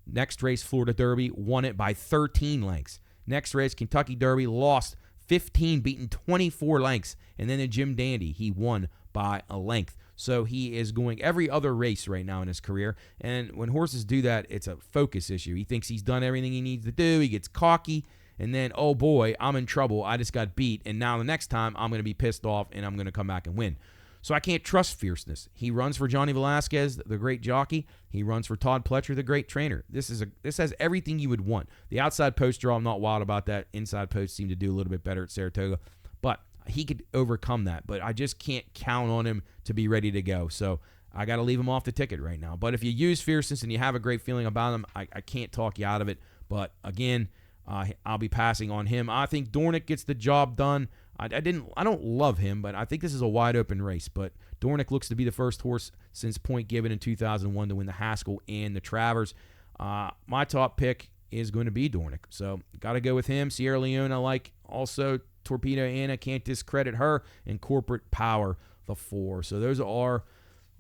Next race, Florida Derby, won it by 13 lengths. Next race, Kentucky Derby, lost 15, beaten 24 lengths. And then the Jim Dandy, he won by a length. So he is going every other race right now in his career. And when horses do that, it's a focus issue. He thinks he's done everything he needs to do. He gets cocky. And then, oh boy, I'm in trouble. I just got beat. And now the next time, I'm going to be pissed off and I'm going to come back and win. So I can't trust Fierceness. He runs for Johnny Velasquez, the great jockey. He runs for Todd Pletcher, the great trainer. This has everything you would want. The outside post draw, I'm not wild about that. Inside post seem to do a little bit better at Saratoga. But he could overcome that. But I just can't count on him to be ready to go. So I got to leave him off the ticket right now. But if you use Fierceness and you have a great feeling about him, I can't talk you out of it. But again, I'll be passing on him. I think Dornick gets the job done. I don't love him, but I think this is a wide open race. But Dornick looks to be the first horse since Point Given in 2001 to win the Haskell and the Travers. My top pick is going to be Dornick, so got to go with him. Sierra Leone I like. Also Torpedo Anna, can't discredit her, and Corporate Power, the 4. So those are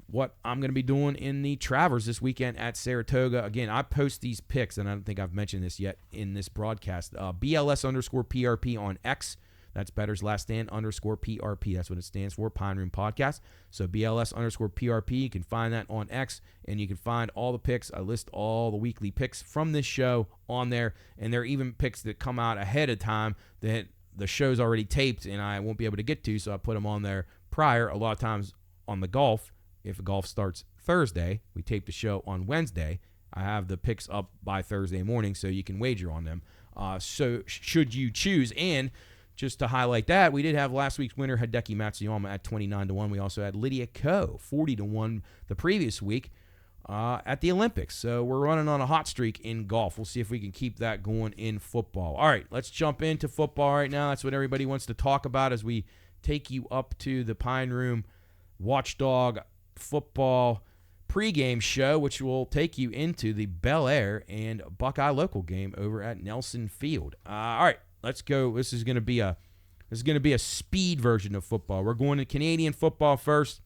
what I'm going to be doing in the Travers this weekend at Saratoga. Again, I post these picks, and I don't think I've mentioned this yet in this broadcast. BLS_PRP on X. That's Bettor's Last Stand _PRP. That's what it stands for, Pine Room Podcast. So BLS_PRP. You can find that on X, and you can find all the picks. I list all the weekly picks from this show on there, and there are even picks that come out ahead of time that the show's already taped and I won't be able to get to, so I put them on there prior. A lot of times on the golf, if golf starts Thursday, we tape the show on Wednesday. I have the picks up by Thursday morning, so you can wager on them. So should you choose, and just to highlight that, we did have last week's winner, Hideki Matsuyama, at 29-1. We also had Lydia Ko, 40-1 the previous week at the Olympics. So we're running on a hot streak in golf. We'll see if we can keep that going in football. All right, let's jump into football right now. That's what everybody wants to talk about as we take you up to the Pine Room Watchdog Football pregame show, which will take you into the Bel Air and Buckeye local game over at Nelson Field. All right. Let's go. This is going to be a speed version of football. We're going to Canadian football first.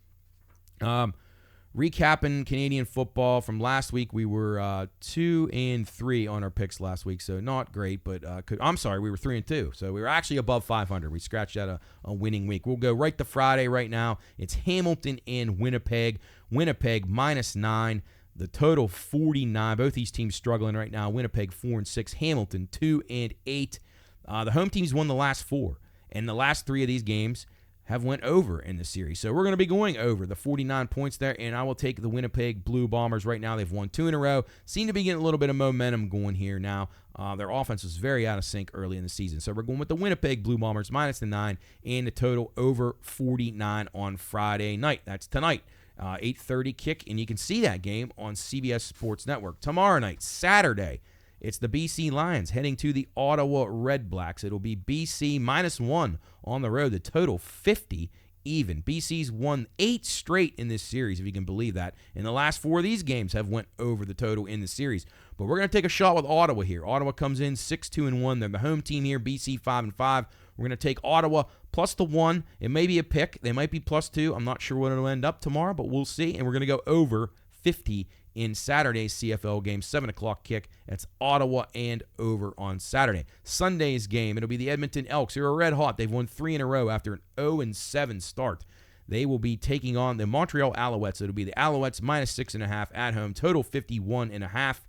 recapping Canadian football from last week. We were 2-3 on our picks last week, so not great. But I'm sorry, we were 3-2, so we were actually above 500. We scratched out a winning week. We'll go right to Friday right now. It's Hamilton and Winnipeg. Winnipeg -9. The total 49. Both these teams struggling right now. Winnipeg 4-6. Hamilton 2-8. The home teams won the last 4, and the last 3 of these games have went over in the series. So we're going to be going over the 49 points there, and I will take the Winnipeg Blue Bombers right now. They've won 2 in a row. Seem to be getting a little bit of momentum going here now. Their offense was very out of sync early in the season. So we're going with the Winnipeg Blue Bombers -9 and the total over 49 on Friday night. That's tonight. 8:30 kick, and you can see that game on CBS Sports Network. Tomorrow night, Saturday, it's the BC Lions heading to the Ottawa Red Blacks. It'll be BC -1 on the road. The total 50 even. BC's won 8 straight in this series, if you can believe that. And the last 4 of these games have went over the total in the series. But we're going to take a shot with Ottawa here. Ottawa comes in 6-2-1. They're the home team here. BC 5-5. We're going to take Ottawa plus the 1. It may be a pick. They might be plus 2. I'm not sure what it'll end up tomorrow, but we'll see. And we're going to go over 50 in Saturday's CFL game, 7 o'clock kick. That's Ottawa and over on Saturday. Sunday's game, it'll be the Edmonton Elks. They're red hot. They've won 3 in a row after an 0-7 start. They will be taking on the Montreal Alouettes. It'll be the Alouettes -6.5 at home, total 51.5.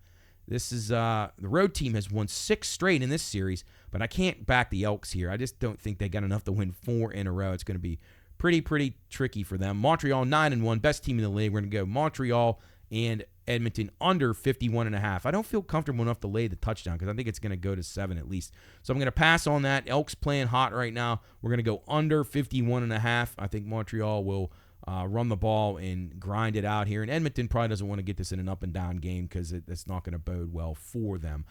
This is the road team has won 6 straight in this series, but I can't back the Elks here. I just don't think they got enough to win 4 in a row. It's going to be pretty tricky for them. Montreal 9-1, best team in the league. We're going to go Montreal and Edmonton under 51.5. I don't feel comfortable enough to lay the touchdown because I think it's going to go to 7 at least. So I'm going to pass on that. Elks playing hot right now. We're going to go under 51.5. I think Montreal will run the ball and grind it out here. And Edmonton probably doesn't want to get this in an up-and-down game because it's not going to bode well for them.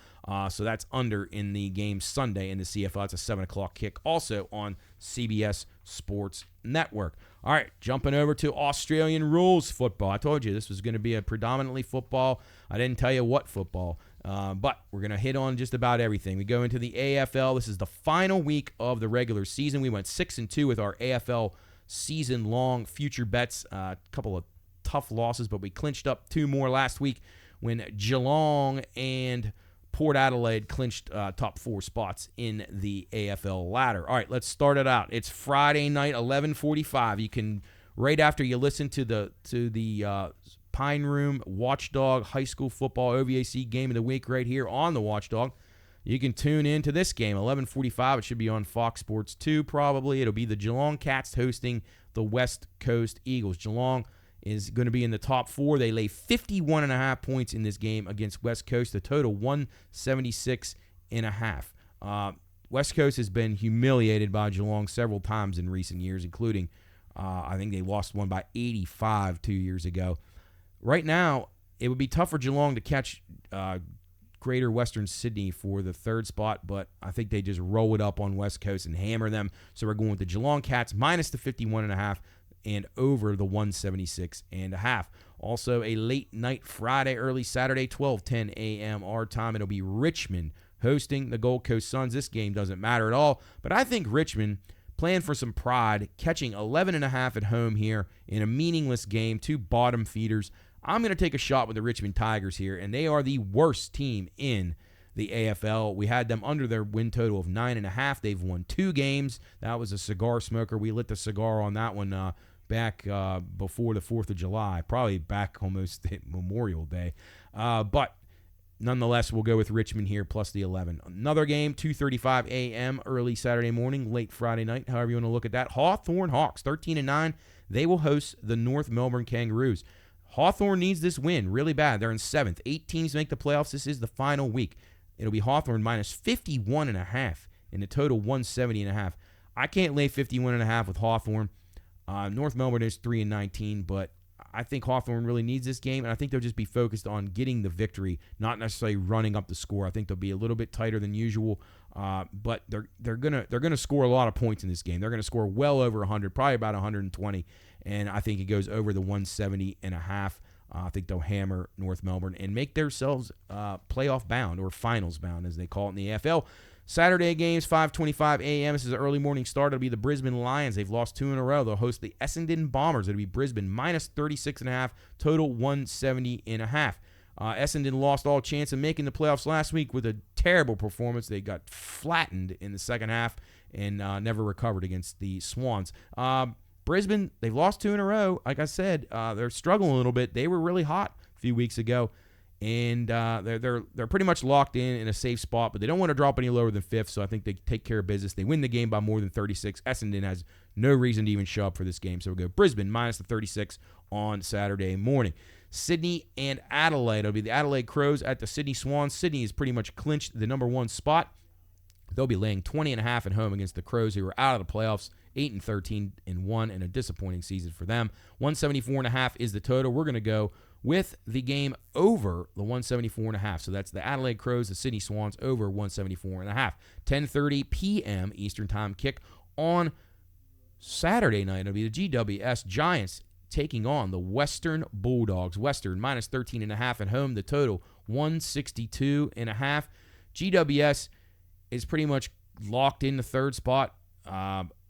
So that's under in the game Sunday in the CFL. It's a 7 o'clock kick also on CBS Sports Network. All right, jumping over to Australian Rules Football. I told you this was going to be a predominantly football. I didn't tell you what football, but we're going to hit on just about everything. We go into the AFL. This is the final week of the regular season. We went 6-2 with our AFL season-long future bets. A couple of tough losses, but we clinched up 2 more last week when Geelong and Port Adelaide clinched top 4 spots in the AFL ladder. All right, let's start it out. It's Friday night, 11:45. You can, right after you listen to the Pine Room Watchdog High School Football OVAC Game of the Week right here on the Watchdog, you can tune in to this game, 11:45. It should be on Fox Sports 2 probably. It'll be the Geelong Cats hosting the West Coast Eagles. Geelong is going to be in the top 4. They lay 51.5 points in this game against West Coast. The total 176.5. West Coast has been humiliated by Geelong several times in recent years, including I think they lost one by 85 2 years ago. Right now, it would be tough for Geelong to catch Greater Western Sydney for the 3rd spot, but I think they just roll it up on West Coast and hammer them. So we're going with the Geelong Cats minus the 51.5 and over the 176.5. Also, a late night Friday, early Saturday, 12:10 a.m. our time. It'll be Richmond hosting the Gold Coast Suns. This game doesn't matter at all, but I think Richmond playing for some pride, catching 11.5 at home here in a meaningless game, 2 bottom feeders. I'm going to take a shot with the Richmond Tigers here, and they are the worst team in the AFL. We had them under their win total of 9.5. They've won 2 games. That was a cigar smoker. We lit the cigar on that one back before the 4th of July, probably back almost at Memorial Day. But nonetheless, we'll go with Richmond here plus the 11. Another game, 2:35 a.m. early Saturday morning, late Friday night, however you want to look at that. Hawthorn Hawks, 13-9. They will host the North Melbourne Kangaroos. Hawthorn needs this win really bad. They're in 7th. 8 teams make the playoffs. This is the final week. It'll be Hawthorn minus 51.5 and the total 170.5. I can't lay 51.5 with Hawthorn. North Melbourne is 3-19, but I think Hawthorn really needs this game, and I think they'll just be focused on getting the victory, not necessarily running up the score. I think they'll be a little bit tighter than usual, but they're gonna score a lot of points in this game. They're gonna score well over 100, probably about 120, and I think it goes over the 170.5. I think they'll hammer North Melbourne and make themselves playoff bound or finals bound, as they call it in the AFL. Saturday games, 5:25 a.m. This is an early morning start. It'll be the Brisbane Lions. They've lost 2 in a row. They'll host the Essendon Bombers. It'll be Brisbane minus 36.5, total 170.5. Essendon lost all chance of making the playoffs last week with a terrible performance. They got flattened in the second half and never recovered against the Swans. Brisbane, they've lost 2 in a row. Like I said, they're struggling a little bit. They were really hot a few weeks ago, and they're pretty much locked in a safe spot, but they don't want to drop any lower than 5th, so I think they take care of business. They win the game by more than 36. Essendon has no reason to even show up for this game, so we'll go Brisbane minus the 36 on Saturday morning. Sydney and Adelaide. It'll be the Adelaide Crows at the Sydney Swans. Sydney has pretty much clinched the number 1 spot. They'll be laying 20.5 at home against the Crows, who are out of the playoffs, 8-13-1, and a disappointing season for them. 174.5 is the total. We're going to go with the game over the 174.5. So that's the Adelaide Crows, the Sydney Swans, over 174.5. 10:30 p.m. Eastern Time kick on Saturday night. It'll be the GWS Giants taking on the Western Bulldogs. Western minus 13.5 at home. The total 162.5. GWS is pretty much locked in the 3rd spot.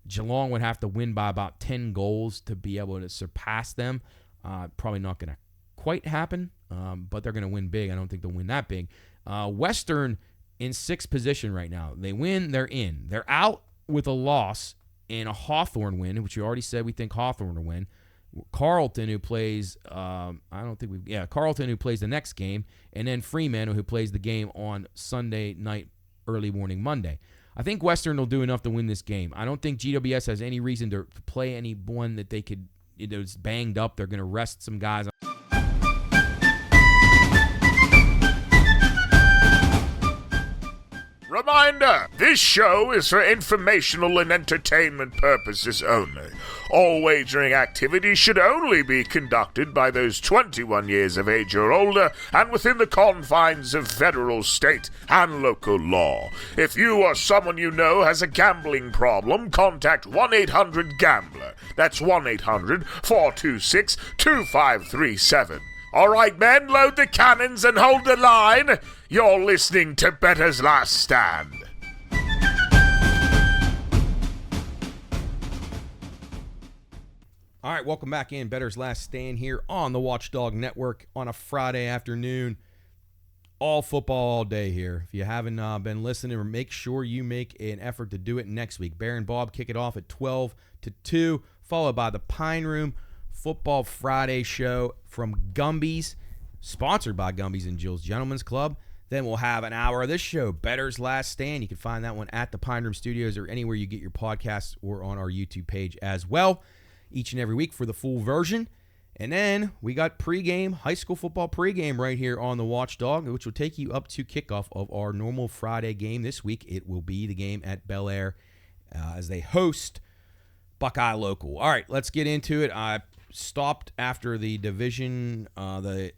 Geelong would have to win by about 10 goals to be able to surpass them. Probably not going to quite happen, but they're going to win big. I don't think they'll win that big. Western in 6th position right now. They win, they're in. They're out with a loss and a Hawthorn win, which we already said we think Hawthorn will win. Carlton, who plays, Carlton, who plays the next game, and then Fremantle, who plays the game on Sunday night, early morning Monday. I think Western will do enough to win this game. I don't think GWS has any reason to play anyone that they could, it's banged up. They're going to rest some guys. Reminder, this show is for informational and entertainment purposes only. All wagering activities should only be conducted by those 21 years of age or older and within the confines of federal, state, and local law. If you or someone you know has a gambling problem, contact 1-800-GAMBLER. That's 1-800-426-2537. All right, men, load the cannons and hold the line. You're listening to Bettor's Last Stand. All right, welcome back in. Bettor's Last Stand here on the Watchdog Network on a Friday afternoon. All football all day here. If you haven't been listening, make sure you make an effort to do it next week. Bear and Bob kick it off at 12 to 2, followed by the Pine Room Football Friday show from Gumby's, sponsored by Gumby's and Jill's Gentlemen's Club. Then we'll have an hour of this show, Bettor's Last Stand. You can find that one at the Pine Room Studios or anywhere you get your podcasts or on our YouTube page as well, each and every week for the full version. And then we got pregame, high school football pregame right here on the Watchdog, which will take you up to kickoff of our normal Friday game. This week it will be the game at Bel Air as they host Buckeye Local. All right, let's get into it. I stopped after the division, the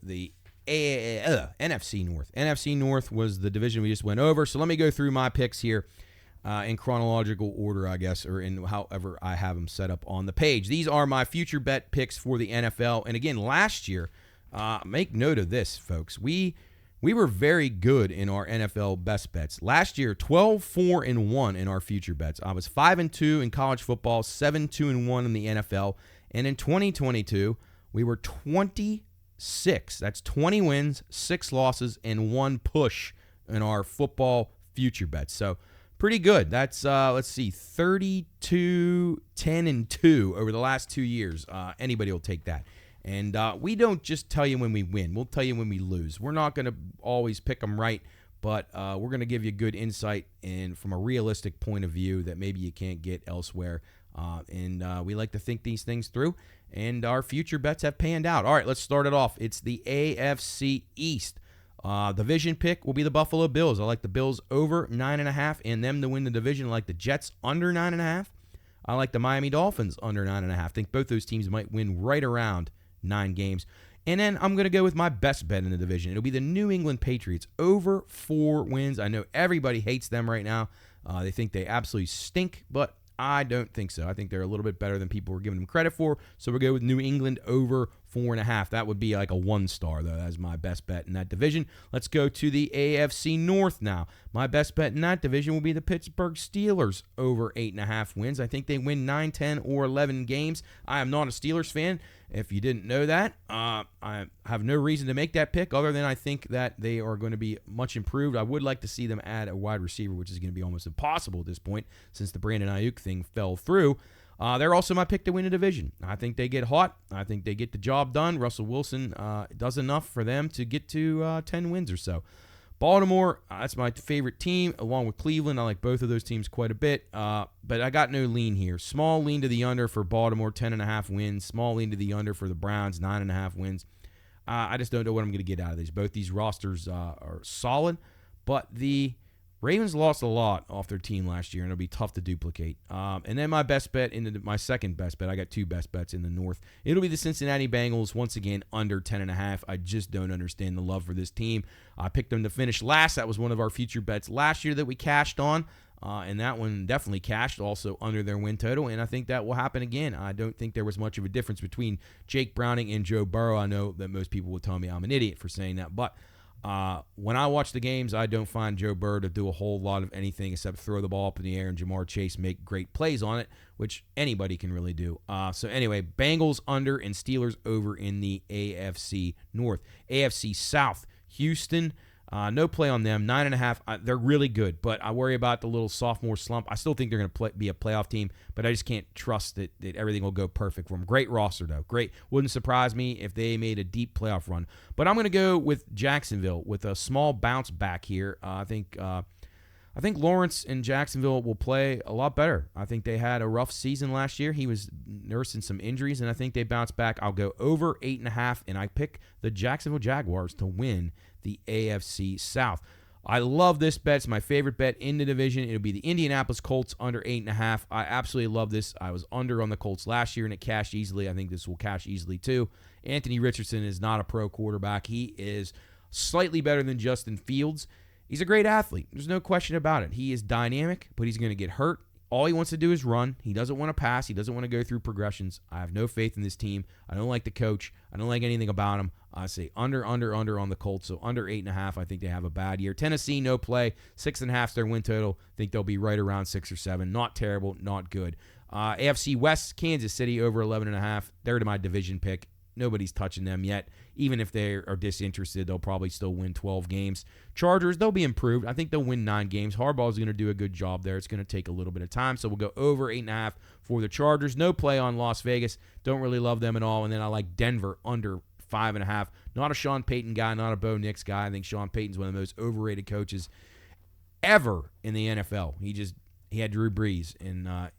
NFC North. NFC North was the division we just went over. So let me go through my picks here in chronological order, I guess, or in however I have them set up on the page. These are my future bet picks for the NFL. And again, last year, make note of this, folks. We were very good in our NFL best bets. Last year, 12-4-1 in our future bets. I was 5-2 in college football, 7-2-1 in the NFL. And in 2022, we were 26. That's 20 wins, 6 losses, and 1 push in our football future bets. So pretty good. That's, 32-10-2 over the last 2 years. Anybody will take that. And we don't just tell you when we win. We'll tell you when we lose. We're not going to always pick them right, but we're going to give you good insight and from a realistic point of view that maybe you can't get elsewhere. We like to think these things through, and our future bets have panned out. All right, let's start it off. It's the AFC East. Division pick will be the Buffalo Bills. I like the Bills over 9.5 and them to win the division. I like the Jets under 9.5. I like the Miami Dolphins under 9.5. I think both those teams might win right around 9 games. And then I'm going to go with my best bet in the division. It'll be the New England Patriots over 4 wins. I know everybody hates them right now. They think they absolutely stink, but I don't think so. I think they're a little bit better than people were giving them credit for. So we'll go with New England over 4.5. That would be like a 1-star, though. That's my best bet in that division. Let's go to the AFC North now. My best bet in that division will be the Pittsburgh Steelers over 8.5 wins. I think they win 9, 10, or 11 games. I am not a Steelers fan. If you didn't know that, I have no reason to make that pick other than I think that they are going to be much improved. I would like to see them add a wide receiver, which is going to be almost impossible at this point since the Brandon Ayuk thing fell through. They're also my pick to win a division. I think they get hot. I think they get the job done. Russell Wilson does enough for them to get to 10 wins or so. Baltimore, that's my favorite team, along with Cleveland. I like both of those teams quite a bit, but I got no lean here. Small lean to the under for Baltimore, 10.5 wins. Small lean to the under for the Browns, 9.5 wins. I just don't know what I'm going to get out of these. Both these rosters are solid, but the Ravens lost a lot off their team last year, and it'll be tough to duplicate. And then my best bet, my second best bet, I got 2 best bets in the North. It'll be the Cincinnati Bengals, once again, under 10.5. I just don't understand the love for this team. I picked them to finish last. That was one of our future bets last year that we cashed on, and that one definitely cashed, also under their win total, and I think that will happen again. I don't think there was much of a difference between Jake Browning and Joe Burrow. I know that most people will tell me I'm an idiot for saying that, but when I watch the games, I don't find Joe Burrow to do a whole lot of anything except throw the ball up in the air and Jamar Chase make great plays on it, which anybody can really do. So anyway, Bengals under and Steelers over in the AFC North. AFC South, Houston, no play on them, 9.5. They're really good, but I worry about the little sophomore slump. I still think they're going to be a playoff team, but I just can't trust that everything will go perfect for them. Great roster, though. Great. Wouldn't surprise me if they made a deep playoff run. But I'm going to go with Jacksonville with a small bounce back here. I think Lawrence in Jacksonville will play a lot better. I think they had a rough season last year. He was nursing some injuries, and I think they bounce back. I'll go over 8.5, and I pick the Jacksonville Jaguars to win the AFC South. I love this bet. It's my favorite bet in the division. It'll be the Indianapolis Colts under 8.5. I absolutely love this. I was under on the Colts last year, and it cashed easily. I think this will cash easily, too. Anthony Richardson is not a pro quarterback. He is slightly better than Justin Fields. He's a great athlete. There's no question about it. He is dynamic, but he's going to get hurt. All he wants to do is run. He doesn't want to pass. He doesn't want to go through progressions. I have no faith in this team. I don't like the coach. I don't like anything about him. I say under on the Colts, so under 8.5. I think they have a bad year. Tennessee, no play. 6.5 is their win total. I think they'll be right around 6 or 7. Not terrible, not good. AFC West, Kansas City over 11.5. They're my division pick. Nobody's touching them yet. Even if they are disinterested, they'll probably still win 12 games. Chargers, they'll be improved. I think they'll win 9 games. Harbaugh's going to do a good job there. It's going to take a little bit of time, so we'll go over 8.5 for the Chargers. No play on Las Vegas. Don't really love them at all. And then I like Denver under 5.5. Not a Sean Payton guy, not a Bo Nix guy. I think Sean Payton's one of the most overrated coaches ever in the NFL. He had Drew Brees, and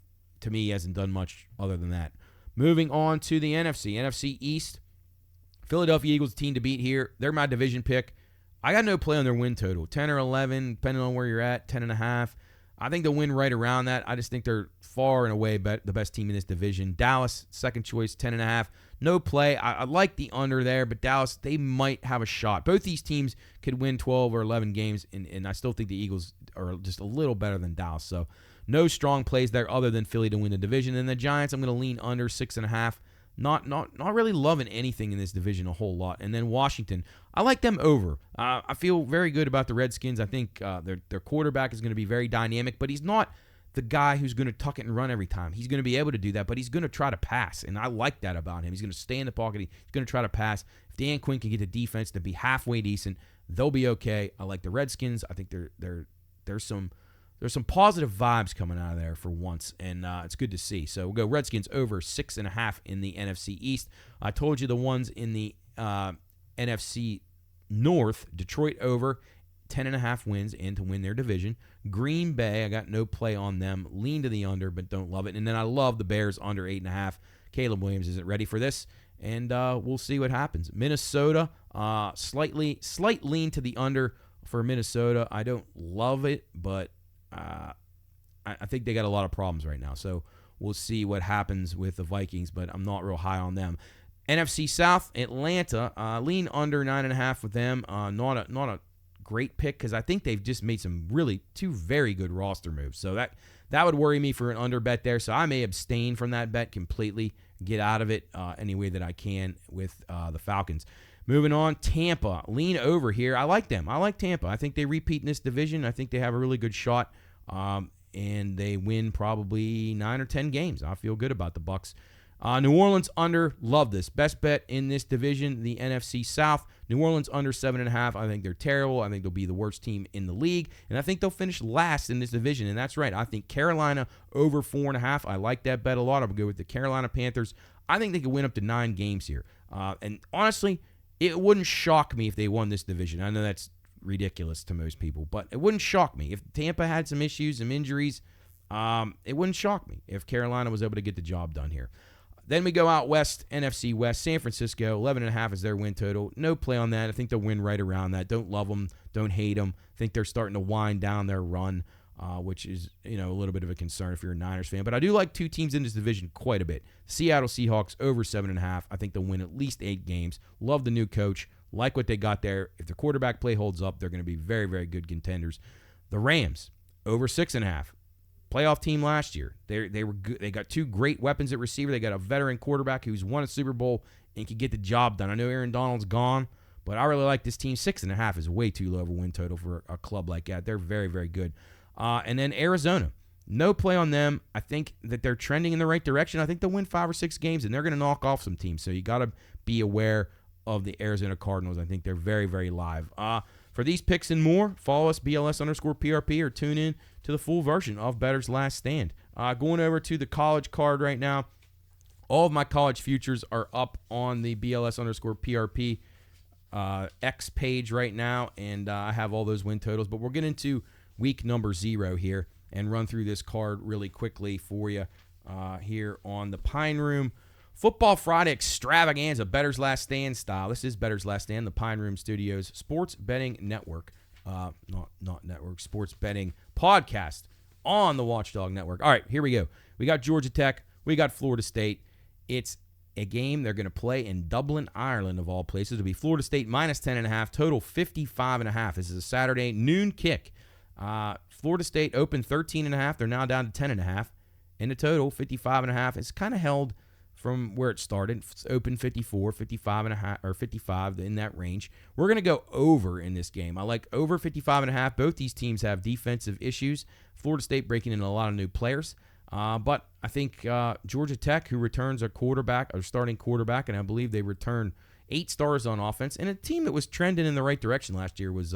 to me, he hasn't done much other than that. Moving on to the NFC. NFC East, Philadelphia Eagles team to beat here. They're my division pick. I got no play on their win total. 10 or 11, depending on where you're at, 10.5. I think they'll win right around that. I just think they're far and away the best team in this division. Dallas, second choice, 10.5. No play. I like the under there, but Dallas, they might have a shot. Both these teams could win 12 or 11 games, and I still think the Eagles are just a little better than Dallas. So no strong plays there other than Philly to win the division. And the Giants, I'm going to lean under 6.5. Not really loving anything in this division a whole lot. And then Washington, I like them over. I feel very good about the Redskins. I think their quarterback is going to be very dynamic, but he's not the guy who's going to tuck it and run every time. He's going to be able to do that, but he's going to try to pass, and I like that about him. He's going to stay in the pocket. He's going to try to pass. If Dan Quinn can get the defense to be halfway decent, they'll be okay. I like the Redskins. I think there's some positive vibes coming out of there for once, and it's good to see. So we'll go Redskins over 6.5 in the NFC East. I told you the ones in the NFC North, Detroit over 10.5 wins and to win their division. Green Bay, I got no play on them. Lean to the under, but don't love it. And then I love the Bears under 8.5. Caleb Williams isn't ready for this, and we'll see what happens. Minnesota, slight lean to the under for Minnesota. I don't love it, but I think they got a lot of problems right now. So we'll see what happens with the Vikings, but I'm not real high on them. NFC South, Atlanta, lean under 9.5 with them. Not a great pick because I think they've just made two very good roster moves. So that would worry me for an under bet there. So I may abstain from that bet completely. get out of it any way that I can with the Falcons. Moving on, Tampa. Lean over here. I like them. I like Tampa. I think they repeat in this division. I think they have a really good shot, and they win probably 9 or 10 games. I feel good about the Bucs. New Orleans under. Love this. Best bet in this division, the NFC South. New Orleans under 7.5. I think they're terrible. I think they'll be the worst team in the league, and I think they'll finish last in this division, and that's right. I think Carolina over 4.5. I like that bet a lot. I'm going to go with the Carolina Panthers. I think they could win up to 9 games here. And honestly, it wouldn't shock me if they won this division. I know that's ridiculous to most people, but it wouldn't shock me. If Tampa had some issues, some injuries, it wouldn't shock me if Carolina was able to get the job done here. Then we go out west, NFC West, San Francisco, 11.5 is their win total. No play on that. I think they'll win right around that. Don't love them, don't hate them. I think they're starting to wind down their run, which is a little bit of a concern if you're a Niners fan. But I do like 2 teams in this division quite a bit. Seattle Seahawks over 7.5. I think they'll win at least 8 games. Love the new coach. Like what they got there. If the quarterback play holds up, they're going to be very, very good contenders. The Rams over 6.5. Playoff team last year. They were good. They got 2 great weapons at receiver. They got a veteran quarterback who's won a Super Bowl and can get the job done. I know Aaron Donald's gone, but I really like this team. 6.5 is way too low of a win total for a club like that. They're very, very good. And then Arizona. No play on them. I think that they're trending in the right direction. I think they'll win 5 or 6 games, and they're going to knock off some teams. So you got to be aware of the Arizona Cardinals. I think they're very, very live. For these picks and more, follow us, BLS_PRP, or tune in to the full version of Bettor's Last Stand. Going over to the college card right now. All of my college futures are up on the BLS_PRP X page right now, and I have all those win totals. But we'll get into week number 0 here and run through this card really quickly for you here on the Pine Room Football Friday extravaganza, Bettor's Last Stand style. This is Bettor's Last Stand, the Pine Room Studios sports betting network. Not network, sports betting podcast on the Watchdog Network. All right, here we go. We got Georgia Tech. We got Florida State. It's a game they're going to play in Dublin, Ireland, of all places. It'll be Florida State minus 10.5, total 55.5. This is a Saturday noon kick. Florida State opened 13.5. They're now down to 10.5. And the total, 55.5. It's kind of held from where it started. It's open 54, 55.5, or 55, in that range. We're going to go over in this game. I like over 55.5. Both these teams have defensive issues. Florida State breaking in a lot of new players. But I think Georgia Tech, who returns a starting quarterback, and I believe they return 8 stars on offense, and a team that was trending in the right direction last year was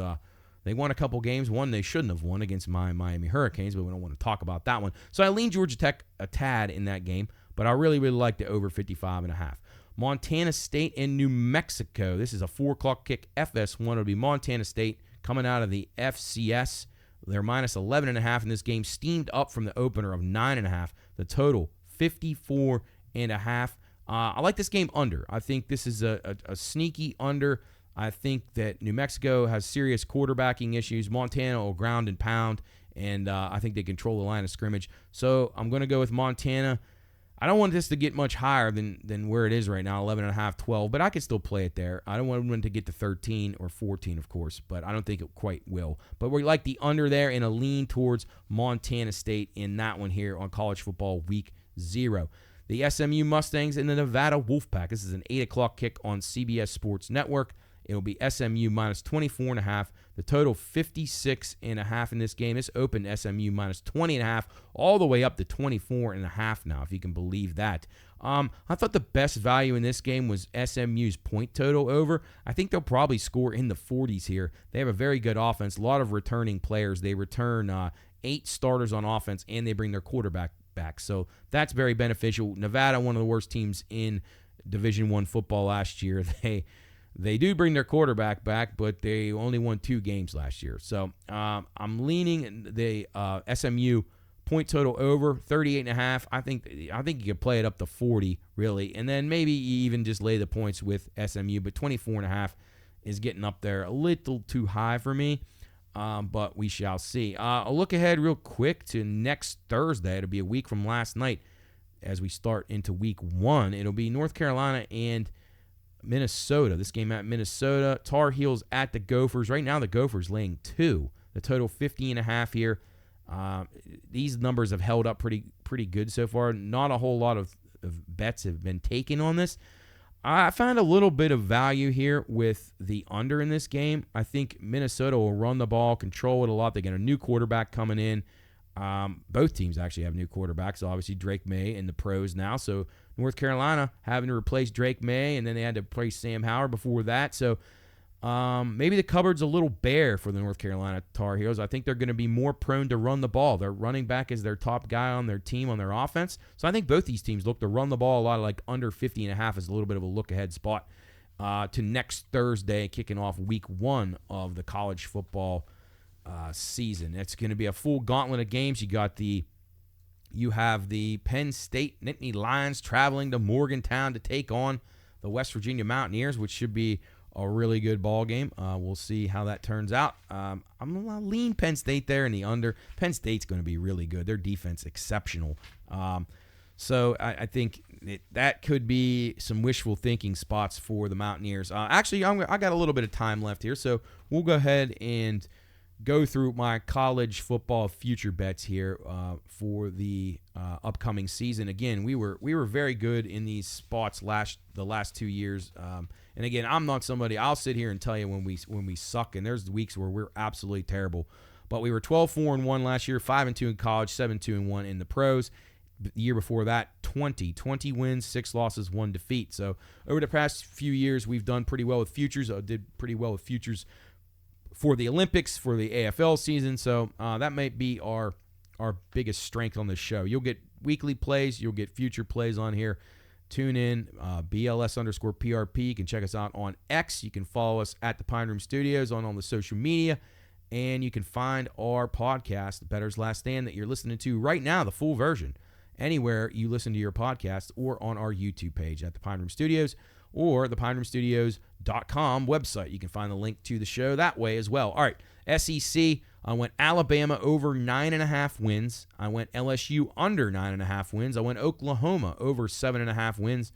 they won a couple games. One they shouldn't have won against my Miami Hurricanes, but we don't want to talk about that one. So I lean Georgia Tech a tad in that game, but I really, really like the over 55.5. Montana State and New Mexico. This is a 4 o'clock kick. FS1. It'll be Montana State coming out of the FCS. They're minus 11.5 in this game, steamed up from the opener of 9.5. The total, 54.5. I like this game under. I think this is a sneaky under. I think that New Mexico has serious quarterbacking issues. Montana will ground and pound, and I think they control the line of scrimmage. So I'm going to go with Montana. I don't want this to get much higher than where it is right now, 11.5, 12, but I could still play it there. I don't want it to get to 13 or 14, of course, but I don't think it quite will. But we like the under there and a lean towards Montana State in that one here on College Football Week 0. The SMU Mustangs and the Nevada Wolfpack. This is an 8 o'clock kick on CBS Sports Network. It'll be SMU minus 24.5. The total 56.5 in this game. This opened SMU minus 20.5 all the way up to 24.5 now, if you can believe that. I thought the best value in this game was SMU's point total over. I think they'll probably score in the 40s here. They have a very good offense, a lot of returning players. They return 8 starters on offense, and they bring their quarterback back. So that's very beneficial. Nevada, one of the worst teams in Division I football last year. They do bring their quarterback back, but they only won 2 games last year. So I'm leaning the SMU point total over 38.5. I think you could play it up to 40 really, and then maybe you even just lay the points with SMU. But 24.5 is getting up there a little too high for me. But we shall see. I'll look ahead real quick to next Thursday. It'll be a week from last night as we start into week 1. It'll be North Carolina and Minnesota. This game at Minnesota. Tar Heels at the Gophers. Right now the Gophers laying 2. The total 50.5 here. These numbers have held up pretty good so far. Not a whole lot of of bets have been taken on this. I found a little bit of value here with the under in this game. I think Minnesota will run the ball, control it a lot. They get a new quarterback coming in. Both teams actually have new quarterbacks. Obviously, Drake May in the pros now. So North Carolina having to replace Drake May, and then they had to replace Sam Howard before that. So maybe the cupboard's a little bare for the North Carolina Tar Heels. I think they're going to be more prone to run the ball. Their running back is their top guy on their team, on their offense. So I think both these teams look to run the ball a lot. Like under 50.5 is a little bit of a look-ahead spot to next Thursday, kicking off week 1 of the college football season. It's going to be a full gauntlet of games. You have the Penn State Nittany Lions traveling to Morgantown to take on the West Virginia Mountaineers, which should be a really good ball game. We'll see how that turns out. I'm going to lean Penn State there in the under. Penn State's going to be really good. Their defense exceptional. So I think that could be some wishful thinking spots for the Mountaineers. Actually, I got a little bit of time left here, so we'll go ahead and go through my college football future bets here for the upcoming season. Again, we were very good in these spots the last 2 years. And again, I'm not somebody. I'll sit here and tell you when we suck, and there's weeks where we're absolutely terrible. But we were 12-4-1 last year, 5-2 in college, 7-2-1 in the pros. The year before that, 20 wins, 6 losses, 1 defeat. So over the past few years, we've done pretty well with futures. I did pretty well with futures for the Olympics, for the AFL season. So that might be our biggest strength on this show. You'll get weekly plays. You'll get future plays on here. Tune in, BLS_PRP. You can check us out on X. You can follow us at the Pine Room Studios on all the social media. And you can find our podcast, Bettor's Last Stand, that you're listening to right now, the full version, anywhere you listen to your podcast, or on our YouTube page at the Pine Room Studios or the pineroomstudios.com website. You can find the link to the show that way as well. All right, SEC, I went Alabama over 9.5 wins. I went LSU under 9.5 wins. I went Oklahoma over 7.5 wins.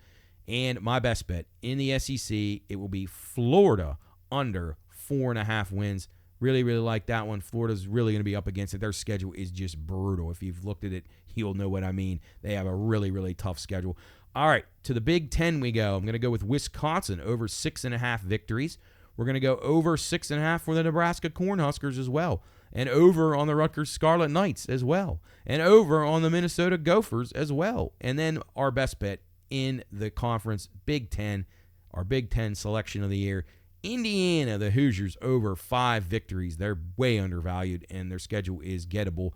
And my best bet in the SEC, it will be Florida under 4.5 wins. Really, really like that one. Florida's really going to be up against it. Their schedule is just brutal. If you've looked at it, you'll know what I mean. They have a really, really tough schedule. All right, to the Big Ten we go. I'm going to go with Wisconsin over 6.5 victories. We're going to go over 6.5 for the Nebraska Cornhuskers as well. And over on the Rutgers Scarlet Knights as well. And over on the Minnesota Gophers as well. And then our best bet in the conference, Big Ten, our Big Ten selection of the year, Indiana, the Hoosiers, over 5 victories. They're way undervalued, and their schedule is gettable.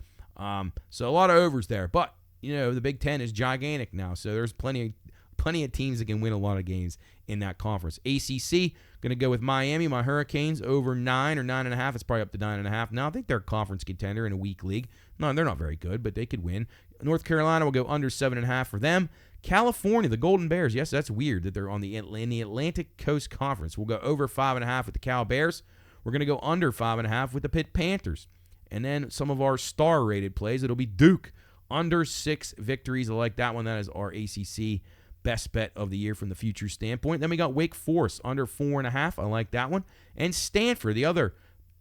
So a lot of overs there. But, you know, the Big Ten is gigantic now, so there's plenty of teams that can win a lot of games in that conference. ACC, going to go with Miami, my Hurricanes, over 9 or 9.5. It's probably up to 9.5 now. I think they're a conference contender in a weak league. No, they're not very good, but they could win. North Carolina will go under 7.5 for them. California, the Golden Bears. Yes, that's weird that they're in the Atlantic Coast Conference. We'll go over 5.5 with the Cal Bears. We're going to go under 5.5 with the Pitt Panthers. And then some of our star-rated plays, it'll be Duke, under 6 victories. I like that one. That is our ACC best bet of the year from the future standpoint. Then we got Wake Forest, under 4.5. I like that one. And Stanford, the other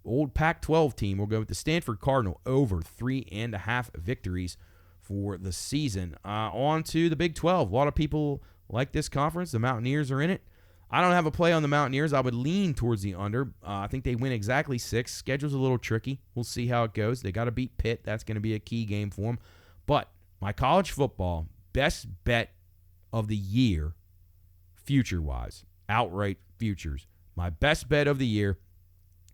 old Pac-12 team, we'll go with the Stanford Cardinal, over 3.5 victories for the season. On to the Big 12. A lot of people like this conference. The Mountaineers are in it. I don't have a play on the Mountaineers. I would lean towards the under. I think they win exactly 6. Schedule's a little tricky. We'll see how it goes. They got to beat Pitt. That's going to be a key game for them. But my college football best bet of the year, future-wise, outright futures, my best bet of the year,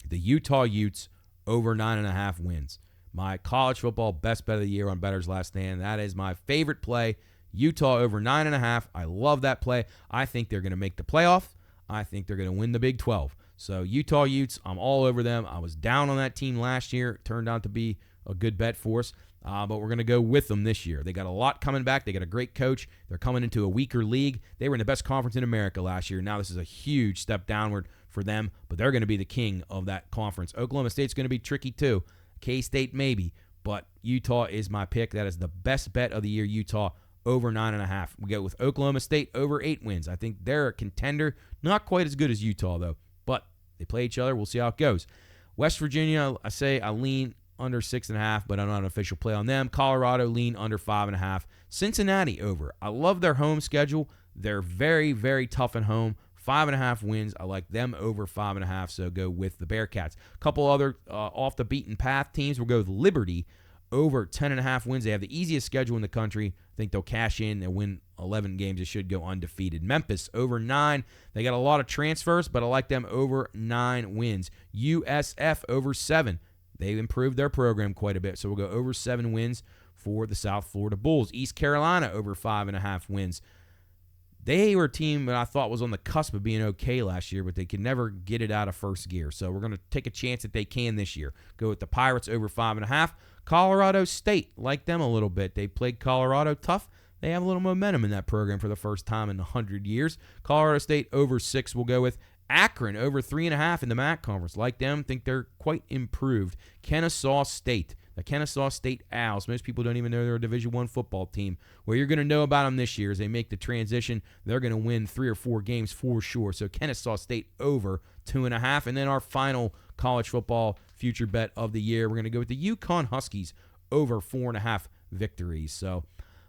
the Utah Utes, over 9.5 wins. My college football best bet of the year on Bettor's Last Stand. That is my favorite play. Utah over 9.5. I love that play. I think they're going to make the playoff. I think they're going to win the Big 12. So Utah Utes, I'm all over them. I was down on that team last year. It turned out to be a good bet for us. But we're going to go with them this year. They got a lot coming back. They got a great coach. They're coming into a weaker league. They were in the best conference in America last year. Now this is a huge step downward for them, but they're going to be the king of that conference. Oklahoma State's going to be tricky too. K-State maybe, but Utah is my pick. That is the best bet of the year, Utah, over 9.5. We go with Oklahoma State over 8 wins. I think they're a contender. Not quite as good as Utah, though, but they play each other. We'll see how it goes. West Virginia, I lean under 6.5, but I'm not an official play on them. Colorado lean under 5.5. Cincinnati over. I love their home schedule. They're very, very tough at home. 5.5 wins. I like them over 5.5, so go with the Bearcats. A couple other off the beaten path teams. We'll go with Liberty over 10.5 wins. They have the easiest schedule in the country. I think they'll cash in. They'll win 11 games. They should go undefeated. Memphis over 9. They got a lot of transfers, but I like them over 9 wins. USF over 7. They've improved their program quite a bit, so we'll go over 7 wins for the South Florida Bulls. East Carolina over 5.5 wins. They were a team that I thought was on the cusp of being okay last year, but they could never get it out of first gear. So we're going to take a chance that they can this year. Go with the Pirates over 5.5. Colorado State, like them a little bit. They played Colorado tough. They have a little momentum in that program for the first time in 100 years. Colorado State over 6 we'll go with. Akron over 3.5 in the MAC conference. Like them, think they're quite improved. Kennesaw State. The Kennesaw State Owls. Most people don't even know they're a Division I football team. What you're going to know about them this year as they make the transition, they're going to win 3 or 4 games for sure. So Kennesaw State over 2.5. And then our final college football future bet of the year, we're going to go with the Yukon Huskies over 4.5 victories. So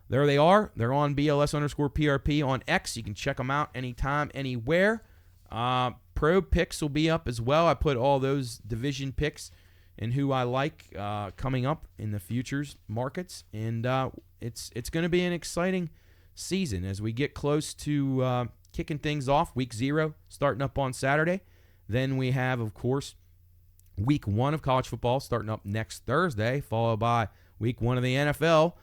there they are. They're on BLS_PRP on X. You can check them out anytime, anywhere. Pro picks will be up as well. I put all those division picks and who I like coming up in the futures markets. And it's going to be an exciting season as we get close to kicking things off. Week 0 starting up on Saturday. Then we have, of course, Week 1 of college football starting up next Thursday, followed by Week 1 of the NFL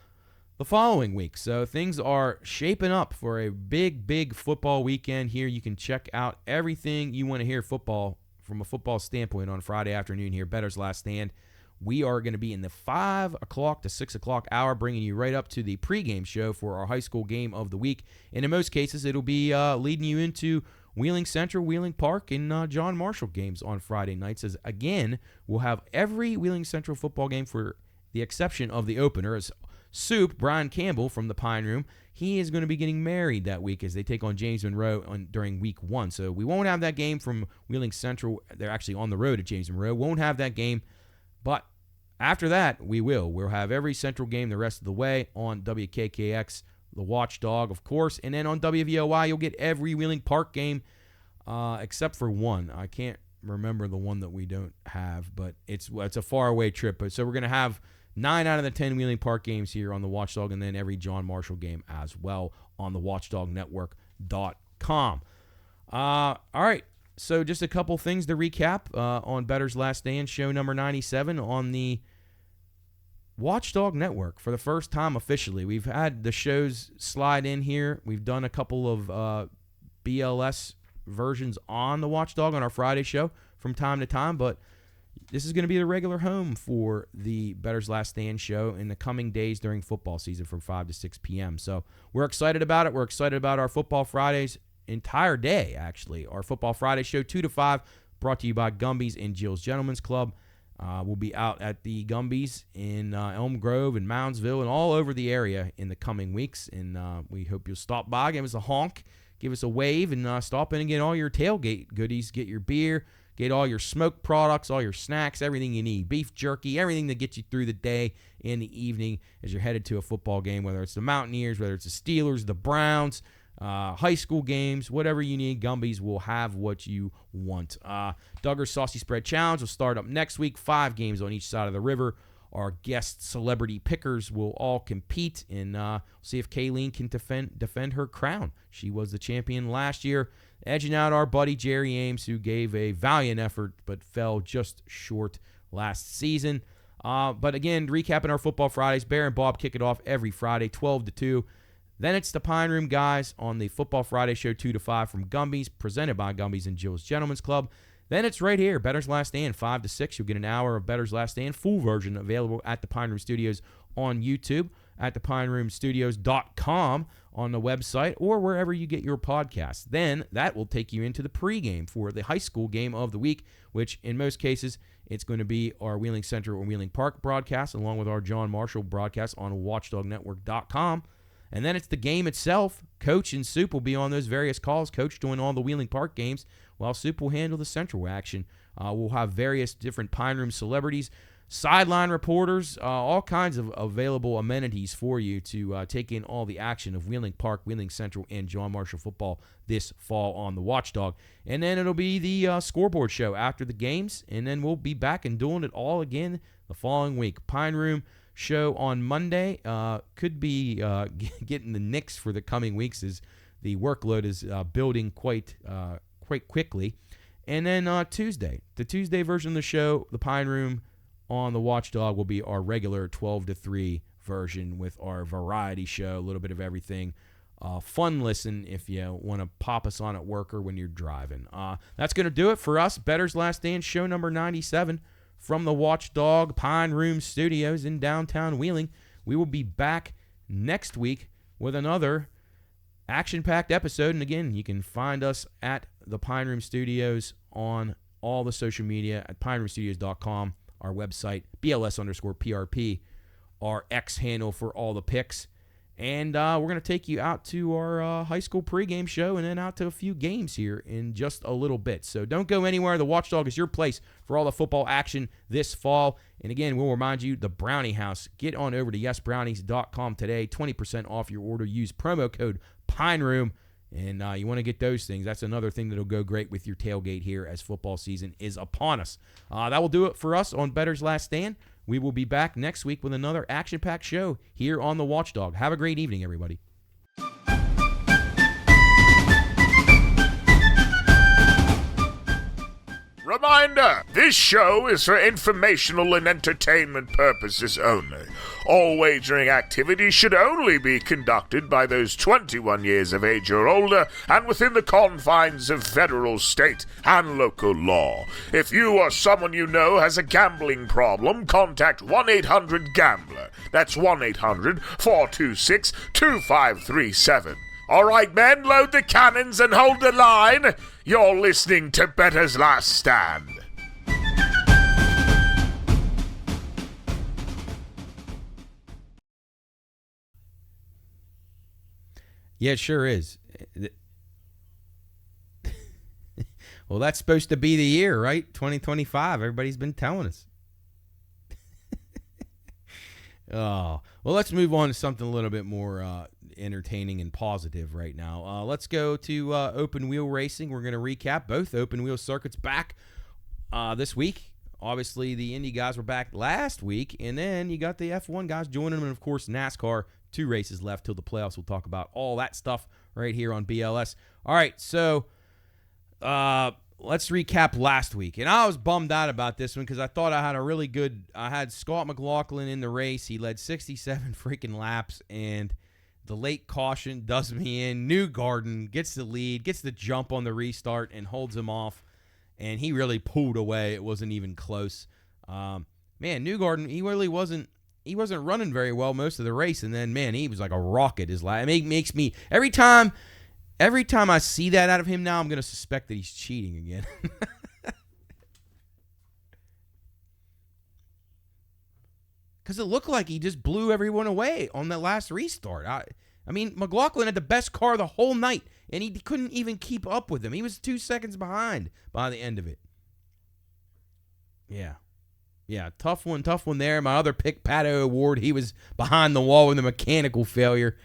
the following week. So things are shaping up for a big, big football weekend here. You can check out everything you want to hear football from a football standpoint on Friday afternoon here, Bettor's Last Stand. We are going to be in the 5 o'clock to 6 o'clock hour, bringing you right up to the pregame show for our high school game of the week. And in most cases, it'll be leading you into Wheeling Central, Wheeling Park, and John Marshall games on Friday nights. As again, we'll have every Wheeling Central football game for the exception of the opener. As Soup, Brian Campbell from the Pine Room, he is going to be getting married that week as they take on James Monroe during Week 1. So we won't have that game from Wheeling Central. They're actually on the road at James Monroe. Won't have that game, but after that, we will. We'll have every Central game the rest of the way on WKKX, the Watchdog, of course. And then on WVOY, you'll get every Wheeling Park game except for one. I can't remember the one that we don't have, but it's a faraway trip. So we're going to have 9 out of the 10 Wheeling Park games here on the Watchdog, and then every John Marshall game as well on the watchdognetwork.com. All right, so just a couple things to recap on Bettor's Last Stand, show number 97 on the Watchdog Network for the first time officially. We've had the shows slide in here. We've done a couple of BLS versions on the Watchdog on our Friday show from time to time, but this is going to be the regular home for the Bettor's Last Stand show in the coming days during football season from 5 to 6 p.m. So we're excited about it. We're excited about our Football Fridays entire day, actually. Our Football Friday show, 2 to 5, brought to you by Gumby's and Jill's Gentlemen's Club. We'll be out at the Gumby's in Elm Grove and Moundsville and all over the area in the coming weeks. And we hope you'll stop by, give us a honk, give us a wave, and stop in and get all your tailgate goodies. Get your beer, get all your smoked products, all your snacks, everything you need. Beef jerky, everything to get you through the day and the evening as you're headed to a football game, whether it's the Mountaineers, whether it's the Steelers, the Browns, high school games, whatever you need. Gumby's will have what you want. Duggar's Saucy Spread Challenge will start up next week. 5 games on each side of the river. Our guest celebrity pickers will all compete, and see if Kayleen can defend her crown. She was the champion last year, edging out our buddy Jerry Ames, who gave a valiant effort but fell just short last season. But again, recapping our Football Fridays, Bear and Bob kick it off every Friday, 12 to 2. Then it's the Pine Room guys on the Football Friday show, 2 to 5 from Gumby's, presented by Gumby's and Jill's Gentlemen's Club. Then it's right here, Bettor's Last Stand, 5 to 6. You'll get an hour of Bettor's Last Stand, full version available at the Pine Room Studios on YouTube, at thepineroomstudios.com on the website, or wherever you get your podcasts. Then that will take you into the pregame for the high school game of the week, which in most cases it's going to be our Wheeling Central or Wheeling Park broadcast, along with our John Marshall broadcast on watchdognetwork.com. And then it's the game itself. Coach and Soup will be on those various calls. Coach doing all the Wheeling Park games, while Soup will handle the Central action. We'll have various different Pine Room celebrities sideline reporters, all kinds of available amenities for you to take in all the action of Wheeling Park, Wheeling Central, and John Marshall football this fall on the Watchdog. And then it'll be the scoreboard show after the games, and then we'll be back and doing it all again the following week. Pine Room show on Monday. Could be getting the nicks for the coming weeks as the workload is building quite quickly. And then Tuesday, the Tuesday version of the show, the Pine Room on the Watchdog, will be our regular 12 to 3 version with our variety show, a little bit of everything. Fun listen if you want to pop us on at work or when you're driving. That's going to do it for us. Bettor's Last Stand, show number 97 from the Watchdog Pine Room Studios in downtown Wheeling. We will be back next week with another action-packed episode. And again, you can find us at the Pine Room Studios on all the social media at pineroomstudios.com. Our website, BLS_PRP, our X handle for all the picks. And we're going to take you out to our high school pregame show and then out to a few games here in just a little bit. So don't go anywhere. The Watchdog is your place for all the football action this fall. And again, we'll remind you, the Brownie House. Get on over to yesbrownies.com today. 20% off your order. Use promo code PINEROOM. And you want to get those things. That's another thing that'll go great with your tailgate here as football season is upon us. That will do it for us on Bettor's Last Stand. We will be back next week with another action-packed show here on the Watchdog. Have a great evening, everybody. Reminder, this show is for informational and entertainment purposes only. All wagering activities should only be conducted by those 21 years of age or older and within the confines of federal, state, and local law. If you or someone you know has a gambling problem, contact 1-800-GAMBLER. That's 1-800-426-2537. All right, men, load the cannons and hold the line. You're listening to Bettor's Last Stand. Yeah, it sure is. Well, that's supposed to be the year, right? 2025. Everybody's been telling us. Oh, well, let's move on to something a little bit more entertaining and positive right now. Let's go to open wheel racing. We're going to recap both open wheel circuits back this week. Obviously, the Indy guys were back last week, and then you got the F1 guys joining them, and of course, NASCAR. 2 races left till the playoffs. We'll talk about all that stuff right here on BLS. All right, so let's recap last week. And I was bummed out about this one because I thought I had Scott McLaughlin in the race. He led 67 freaking laps, and the late caution does me in. Newgarden gets the lead, gets the jump on the restart, and holds him off. And he really pulled away. It wasn't even close. Man, Newgarden, he really wasn't running very well most of the race, and then, man, he was like a rocket his lap. It makes me every time I see that out of him now, I'm going to suspect that he's cheating again. Because it looked like he just blew everyone away on that last restart. I mean, McLaughlin had the best car the whole night, and he couldn't even keep up with him. He was 2 seconds behind by the end of it. Yeah, tough one there. My other pick, Pato Award, he was behind the wall with a mechanical failure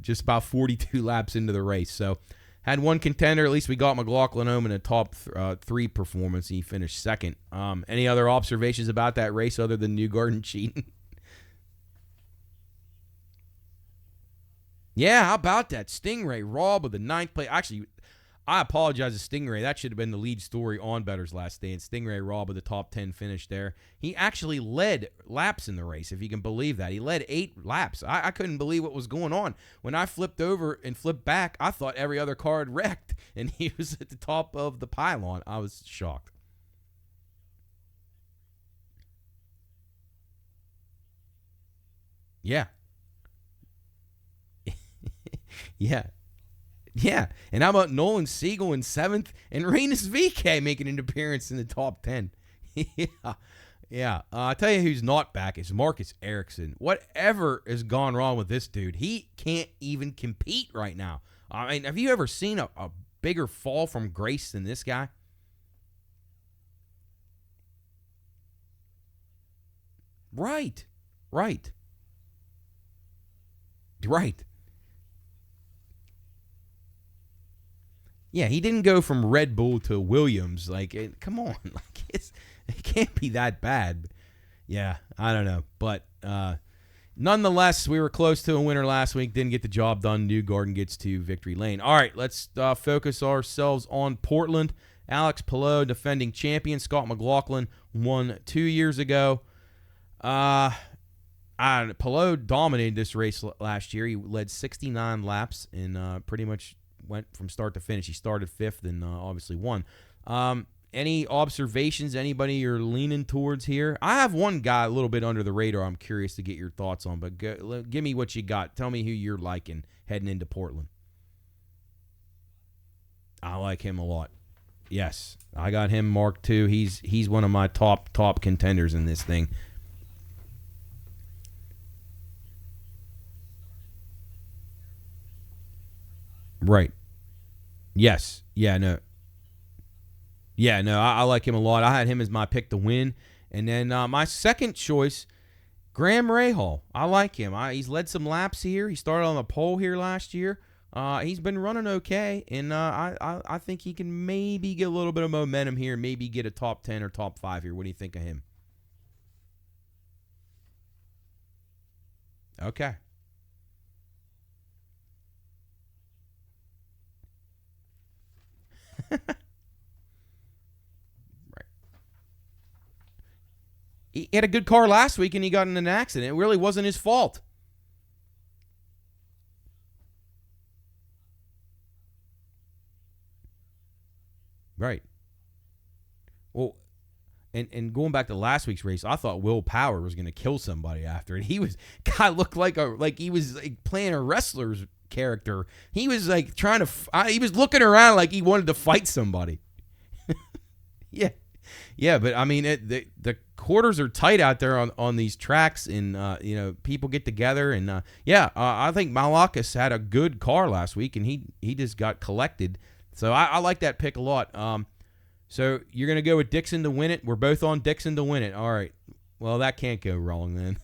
just about 42 laps into the race. So had one contender. At least we got McLaughlin home in a top 3 performance. He finished second. Any other observations about that race other than Newgarden cheating? Yeah, how about that? Stingray Robb with the 9th place. Actually, I apologize to Stingray. That should have been the lead story on Bettor's Last Stand. Stingray Robb with the top 10 finish there. He actually led laps in the race, if you can believe that. He led 8 laps. I couldn't believe what was going on. When I flipped over and flipped back, I thought every other car had wrecked, and he was at the top of the pylon. I was shocked. Yeah. Yeah. And how about Nolan Siegel in 7th and Reynes VK making an appearance in the top 10? Yeah. I'll tell you who's not back is Marcus Ericsson. Whatever has gone wrong with this dude, he can't even compete right now. I mean, have you ever seen a bigger fall from grace than this guy? Right. Yeah, he didn't go from Red Bull to Williams. Come on. It can't be that bad. Yeah, I don't know. But nonetheless, we were close to a winner last week. Didn't get the job done. Newgarden gets to victory lane. All right, let's focus ourselves on Portland. Alex Palou, defending champion. Scott McLaughlin won 2 years ago. Palou dominated this race last year. He led 69 laps and pretty much went from start to finish. He started fifth and obviously won. Any observations, anybody you're leaning towards here? I have one guy a little bit under the radar I'm curious to get your thoughts on, but give me what you got. Tell me who you're liking heading into Portland. I like him a lot. Yes, I got him marked too. He's one of my top contenders in this thing. Right. Yes. Yeah, no. Yeah, no, I like him a lot. I had him as my pick to win. And then my second choice, Graham Rahal. I like him. He's led some laps here. He started on the pole here last year. He's been running okay, and I think he can maybe get a little bit of momentum here, maybe get a top 10 or top 5 here. What do you think of him? Okay. He had a good car last week, and he got in an accident. It really wasn't his fault. Right. Well, and going back to last week's race, I thought Will Power was going to kill somebody after it. Guy looked like he was playing a wrestler's character. He was trying to. He was looking around like he wanted to fight somebody. Yeah. Yeah, but I mean, the quarters are tight out there on these tracks, and people get together, and I think Malakis had a good car last week, and he just got collected. So I like that pick a lot. So you're gonna go with Dixon to win it. We're both on Dixon to win it. All right. Well, that can't go wrong then.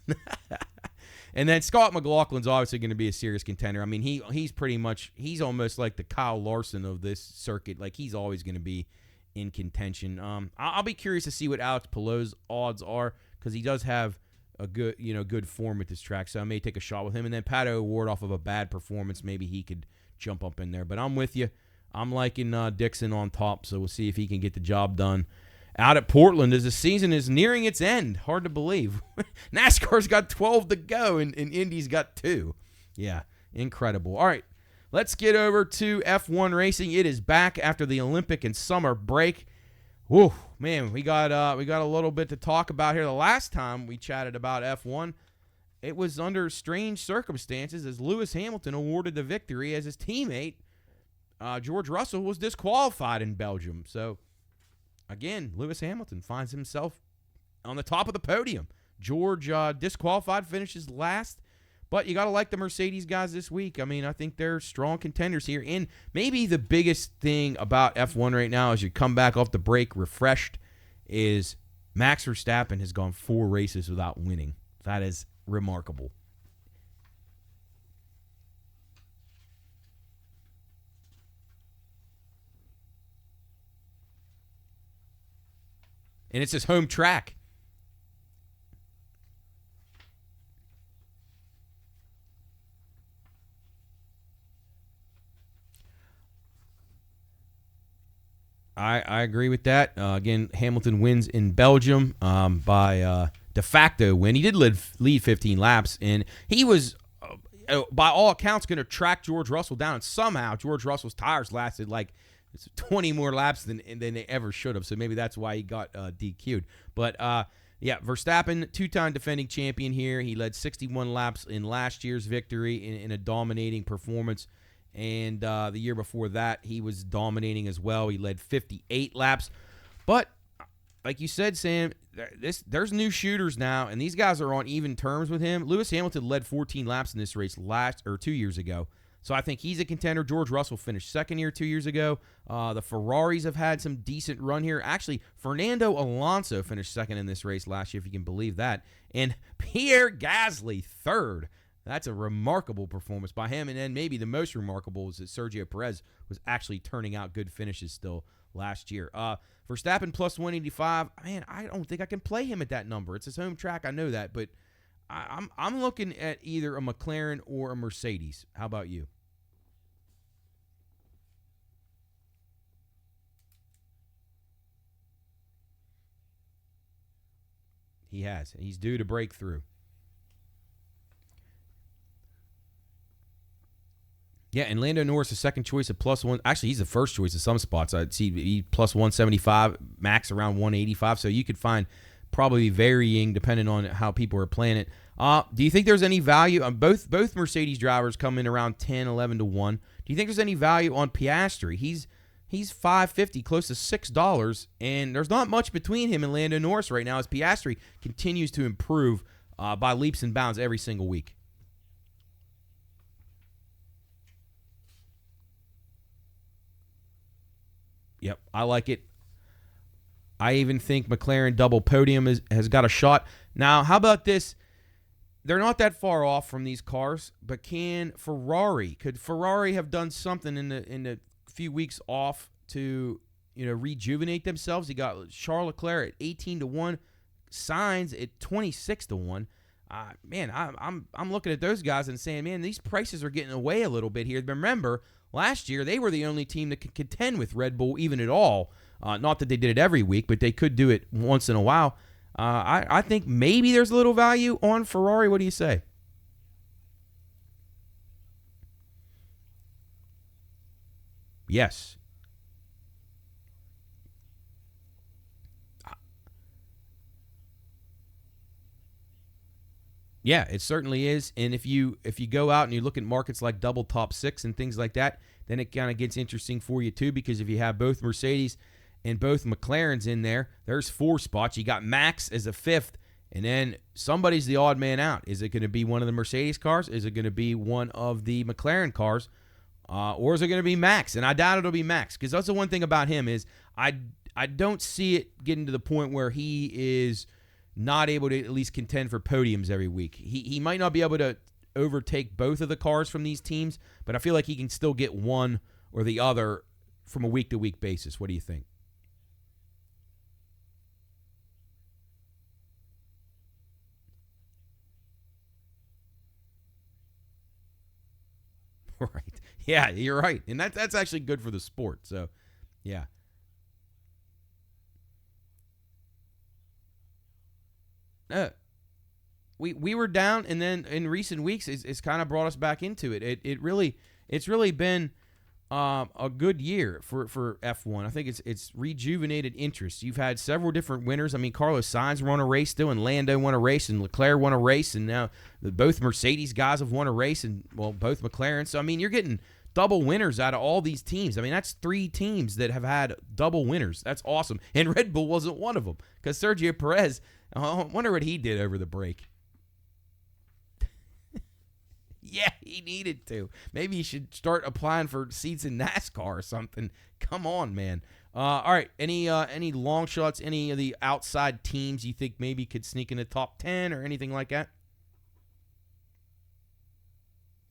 And then Scott McLaughlin's obviously going to be a serious contender. I mean, he's almost like the Kyle Larson of this circuit. Like, he's always going to be in contention. I'll be curious to see what Alex Palou's odds are, because he does have a good form at this track. So I may take a shot with him. And then Pato O'Ward, off of a bad performance, maybe he could jump up in there. But I'm with you. I'm liking Dixon on top, so we'll see if he can get the job done out at Portland as the season is nearing its end. Hard to believe. NASCAR's got 12 to go, and Indy's got 2. Yeah, incredible. All right. Let's get over to F1 racing. It is back after the Olympic and summer break. Whoa, man, we got a little bit to talk about here. The last time we chatted about F1, it was under strange circumstances as Lewis Hamilton awarded the victory as his teammate George Russell was disqualified in Belgium. So, again, Lewis Hamilton finds himself on the top of the podium. George disqualified, finishes last. But you got to like the Mercedes guys this week. I mean, I think they're strong contenders here. And maybe the biggest thing about F1 right now as you come back off the break refreshed is Max Verstappen has gone 4 races without winning. That is remarkable. And it's his home track. I agree with that. Again, Hamilton wins in Belgium by de facto win. He did lead 15 laps, and he was, by all accounts, going to track George Russell down. And somehow George Russell's tires lasted like 20 more laps than they ever should have. So maybe that's why he got DQ'd. But, Verstappen, 2-time defending champion here. He led 61 laps in last year's victory in a dominating performance. And the year before that, he was dominating as well. He led 58 laps. But, like you said, Sam, there's new shooters now, and these guys are on even terms with him. Lewis Hamilton led 14 laps in this race 2 years ago. So I think he's a contender. George Russell finished second here 2 years ago. The Ferraris have had some decent run here. Actually, Fernando Alonso finished second in this race last year, if you can believe that. And Pierre Gasly third. That's a remarkable performance by him. And then maybe the most remarkable is that Sergio Perez was actually turning out good finishes still last year. Verstappen plus 185. Man, I don't think I can play him at that number. It's his home track. I know that. But I'm looking at either a McLaren or a Mercedes. How about you? He has. He's due to break through. Yeah, and Lando Norris, the second choice at plus one. Actually, he's the first choice at some spots. I'd see he plus 175, max around 185. So you could find probably varying depending on how people are playing it. Do you think there's any value? Both Mercedes drivers come in around 10, 11 to 1. Do you think there's any value on Piastri? He's $5.50, close to $6, and there's not much between him and Lando Norris right now as Piastri continues to improve by leaps and bounds every single week. Yep, I like it. I even think McLaren double podium has got a shot. Now, how about this? They're not that far off from these cars, but could Ferrari have done something in the few weeks off to rejuvenate themselves? You got Charles Leclerc at 18 to 1, Sainz at 26 to 1. Man, I'm looking at those guys and saying, man, these prices are getting away a little bit here. Remember, last year they were the only team that could contend with Red Bull even at all. Not that they did it every week, but they could do it once in a while. I think maybe there's a little value on Ferrari. What do you say? Yes. Yeah, it certainly is. And if you go out and you look at markets like double top six and things like that, then it kind of gets interesting for you too, because if you have both Mercedes and both McLarens in there, there's 4 spots. You got Max as a 5th, and then somebody's the odd man out. Is it going to be one of the Mercedes cars? Is it going to be one of the McLaren cars? Or is it going to be Max? And I doubt it'll be Max, because that's the one thing about him is I don't see it getting to the point where he is not able to at least contend for podiums every week. He might not be able to overtake both of the cars from these teams, but I feel like he can still get one or the other from a week-to-week basis. What do you think? Right. Yeah, you're right. And that's actually good for the sport. So, yeah. We were down, and then in recent weeks, it's kind of brought us back into it. It's really been a good year for F1. I think it's rejuvenated interest. You've had several different winners. I mean, Carlos Sainz won a race still, and Lando won a race, and Leclerc won a race, and now both Mercedes guys have won a race, and both McLaren. So I mean, you're getting double winners out of all these teams. I mean, that's 3 teams that have had double winners. That's awesome. And Red Bull wasn't one of them, because Sergio Perez, I wonder what he did over the break. Yeah, he needed to. Maybe he should start applying for seats in NASCAR or something. Come on, man. All right, any long shots, any of the outside teams you think maybe could sneak in the top 10 or anything like that?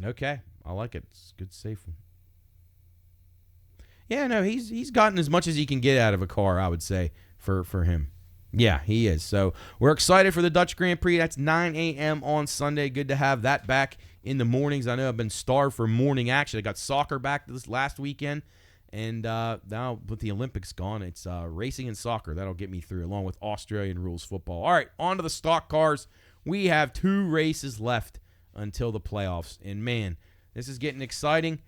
Okay, I like it. It's a good safe one. Yeah, no, he's gotten as much as he can get out of a car, I would say, for him. Yeah, he is. So we're excited for the Dutch Grand Prix. That's 9 a.m. on Sunday. Good to have that back in the mornings. I know I've been starved for morning action. I got soccer back this last weekend, and now with the Olympics gone, it's racing and soccer. That'll get me through, along with Australian Rules Football. All right, on to the stock cars. We have 2 races left until the playoffs, and man, this is getting exciting.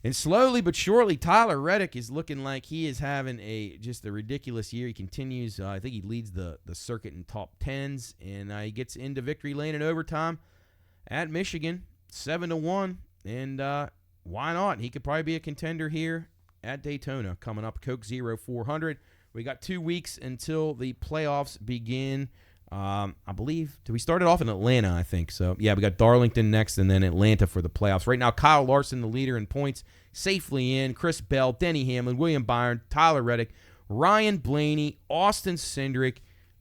And slowly but surely, Tyler Reddick is looking like he is having just a ridiculous year. He continues. I think he leads the circuit in top 10s, and he gets into victory lane in overtime at Michigan, 7-1. And why not? He could probably be a contender here at Daytona coming up. Coke Zero 400. We got 2 weeks until the playoffs begin. I believe, we started off in Atlanta, I think. So, yeah, we got Darlington next and then Atlanta for the playoffs. Right now, Kyle Larson, the leader in points, safely in. Chris Bell, Denny Hamlin, William Byron, Tyler Reddick, Ryan Blaney, Austin Cindric,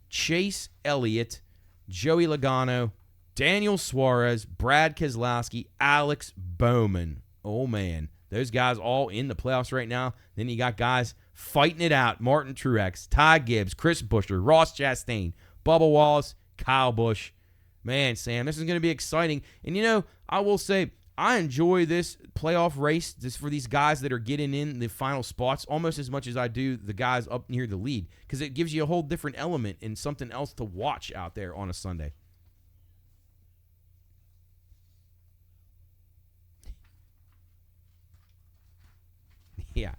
Chase Elliott, Joey Logano, Daniel Suarez, Brad Keselowski, Alex Bowman. Oh, man. Those guys all in the playoffs right now. Then you got guys fighting it out. Martin Truex, Ty Gibbs, Chris Buescher, Ross Chastain, Bubba Wallace, Kyle Busch. Man, Sam, this is going to be exciting. And, I will say, I enjoy this playoff race just for these guys that are getting in the final spots almost as much as I do the guys up near the lead, because it gives you a whole different element and something else to watch out there on a Sunday. Yeah.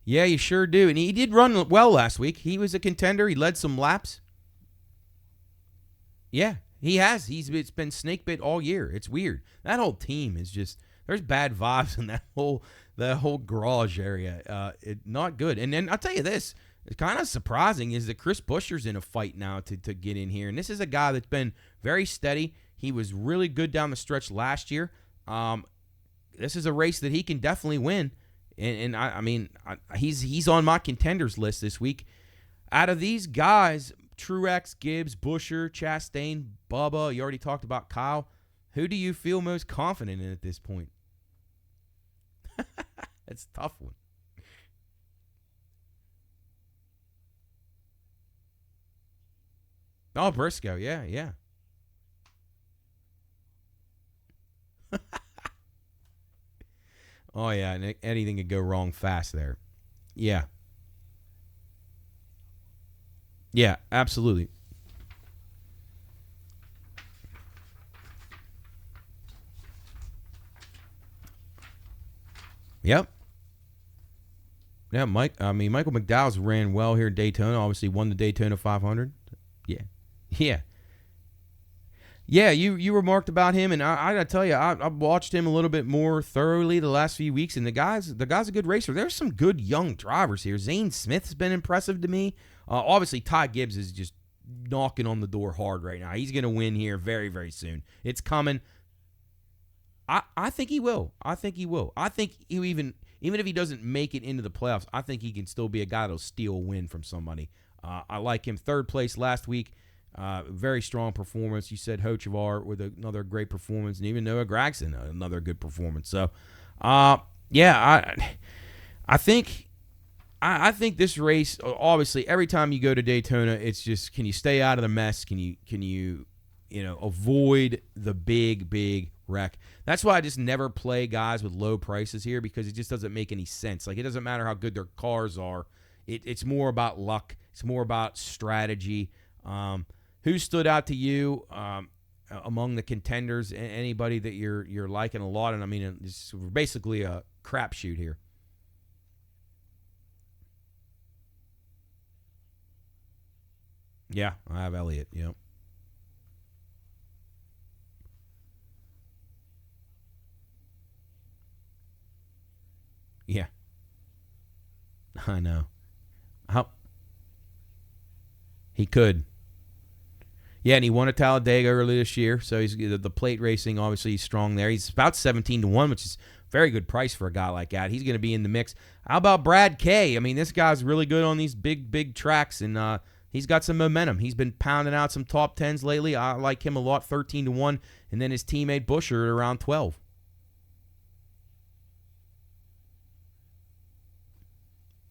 Yeah, you sure do. And he did run well last week. He was a contender. He led some laps. Yeah, he has. It's been snake bit all year. It's weird. That whole team is just, there's bad vibes in that whole garage area. Not good. And then I'll tell you this, it's kind of surprising is that Chris Buescher's in a fight now to get in here. And this is a guy that's been very steady. He was really good down the stretch last year. This is a race that he can definitely win. And I mean, he's on my contenders list this week. Out of these guys, Truex, Gibbs, Buescher, Chastain, Bubba, you already talked about Kyle. Who do you feel most confident in at this point? That's a tough one. Oh, Briscoe, yeah. Oh, yeah, and anything could go wrong fast there. Yeah. Yeah, absolutely. Yep. Yeah, Michael McDowell's ran well here at Daytona. Obviously won the Daytona 500. Yeah. Yeah. Yeah, you remarked about him, and I got to tell you, I watched him a little bit more thoroughly the last few weeks, and the guy's a good racer. There's some good young drivers here. Zane Smith's been impressive to me. Obviously, Ty Gibbs is just knocking on the door hard right now. He's going to win here very, very soon. It's coming. I think he will. I think he even if he doesn't make it into the playoffs, I think he can still be a guy that'll steal a win from somebody. I like him. Third place last week. Very strong performance. You said Hochevar with another great performance, and even Noah Gragson, another good performance. So, yeah, I think this race. Obviously, every time you go to Daytona, it's just, can you stay out of the mess? Can you avoid the big wreck? That's why I just never play guys with low prices here, because it just doesn't make any sense. Like, it doesn't matter how good their cars are. It's more about luck. It's more about strategy. Who stood out to you among the contenders? Anybody that you're liking a lot? And I mean, it's basically a crapshoot here. Yeah, I have Elliott. Yeah. Yeah. I know. How he could. Yeah, and he won at Talladega earlier this year, so he's the plate racing. Obviously, he's strong there. He's about 17-1, which is a very good price for a guy like that. He's going to be in the mix. How about Brad Kay? I mean, this guy's really good on these big tracks, and he's got some momentum. He's been pounding out some top tens lately. I like him a lot, 13-1, and then his teammate Buescher at around 12.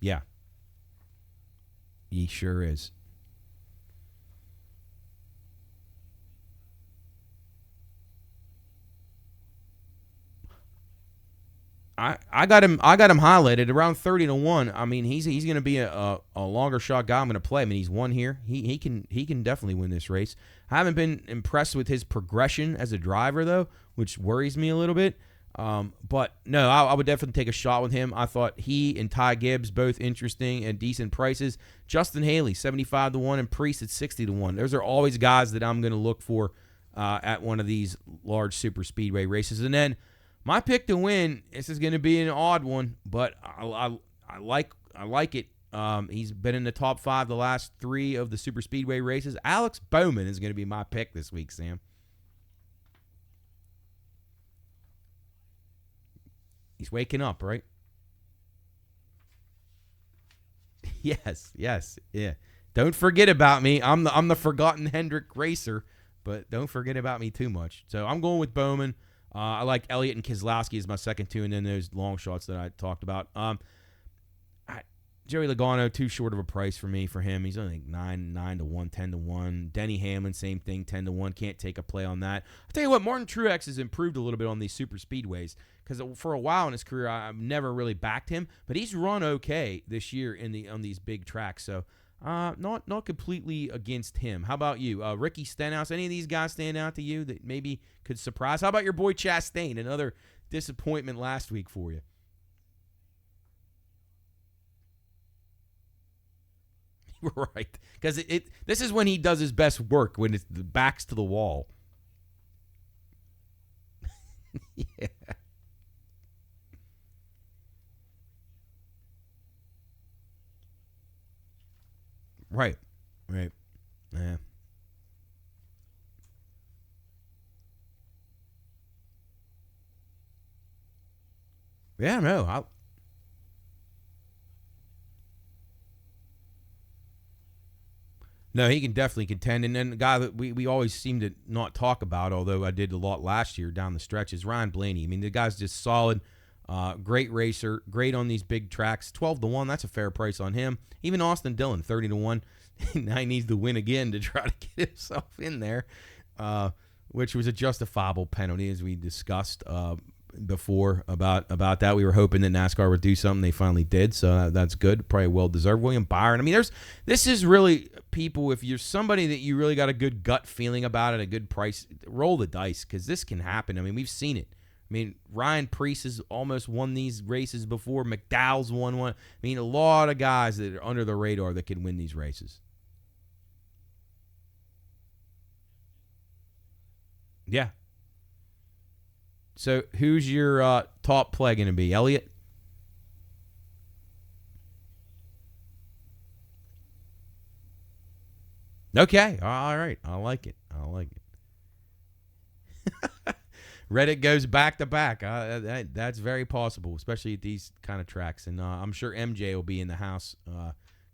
Yeah, he sure is. I got him highlighted around 30-1. I mean, he's going to be a longer shot guy I'm going to play. I mean, he's won here. He can definitely win this race. I haven't been impressed with his progression as a driver though, which worries me a little bit. But no, I would definitely take a shot with him. I thought he and Ty Gibbs both interesting at decent prices. Justin Haley 75-1 and Priest at 60-1. Those are always guys that I'm going to look for at one of these large super speedway races. And then My pick to win, this is going to be an odd one, but I like it. He's been in the top 5 the last 3 of the super speedway races. Alex Bowman is going to be my pick this week, Sam. He's waking up, right? Yes, yeah. Don't forget about me. I'm the forgotten Hendrick racer, but don't forget about me too much. So I'm going with Bowman. I like Elliott and Keselowski as my second 2, and then those long shots that I talked about. Joey Logano, too short of a price for him. He's only like 9 to 1, 10 to 1. Denny Hamlin, same thing, 10 to 1. Can't take a play on that. I'll tell you what, Martin Truex has improved a little bit on these super speedways because for a while in his career, I've never really backed him, but he's run okay this year on these big tracks. So not completely against him. How about you? Ricky Stenhouse, any of these guys stand out to you that maybe could surprise? How about your boy Chastain, another disappointment last week for you? Right, because this is when he does his best work, when it's the back's to the wall. Yeah. Right. Yeah. Yeah, no. No, he can definitely contend. And then the guy that we always seem to not talk about, although I did a lot last year down the stretch, is Ryan Blaney. I mean, the guy's just solid, great racer, great on these big tracks. 12 to 1, that's a fair price on him. Even Austin Dillon, 30 to 1. Now he needs to win again to try to get himself in there, which was a justifiable penalty, as we discussed before about that. We were hoping that NASCAR would do something. They finally did, so that's good. Probably well-deserved. William Byron. I mean, this is really, people, if you're somebody that you really got a good gut feeling about it, a good price, roll the dice, because this can happen. I mean, we've seen it. I mean, Ryan Preece has almost won these races before. McDowell's won one. I mean, a lot of guys that are under the radar that can win these races. Yeah. So who's your top play going to be? Elliott? Okay. All right. I like it. Reddit goes back to back. That's very possible, especially at these kind of tracks. And I'm sure MJ will be in the house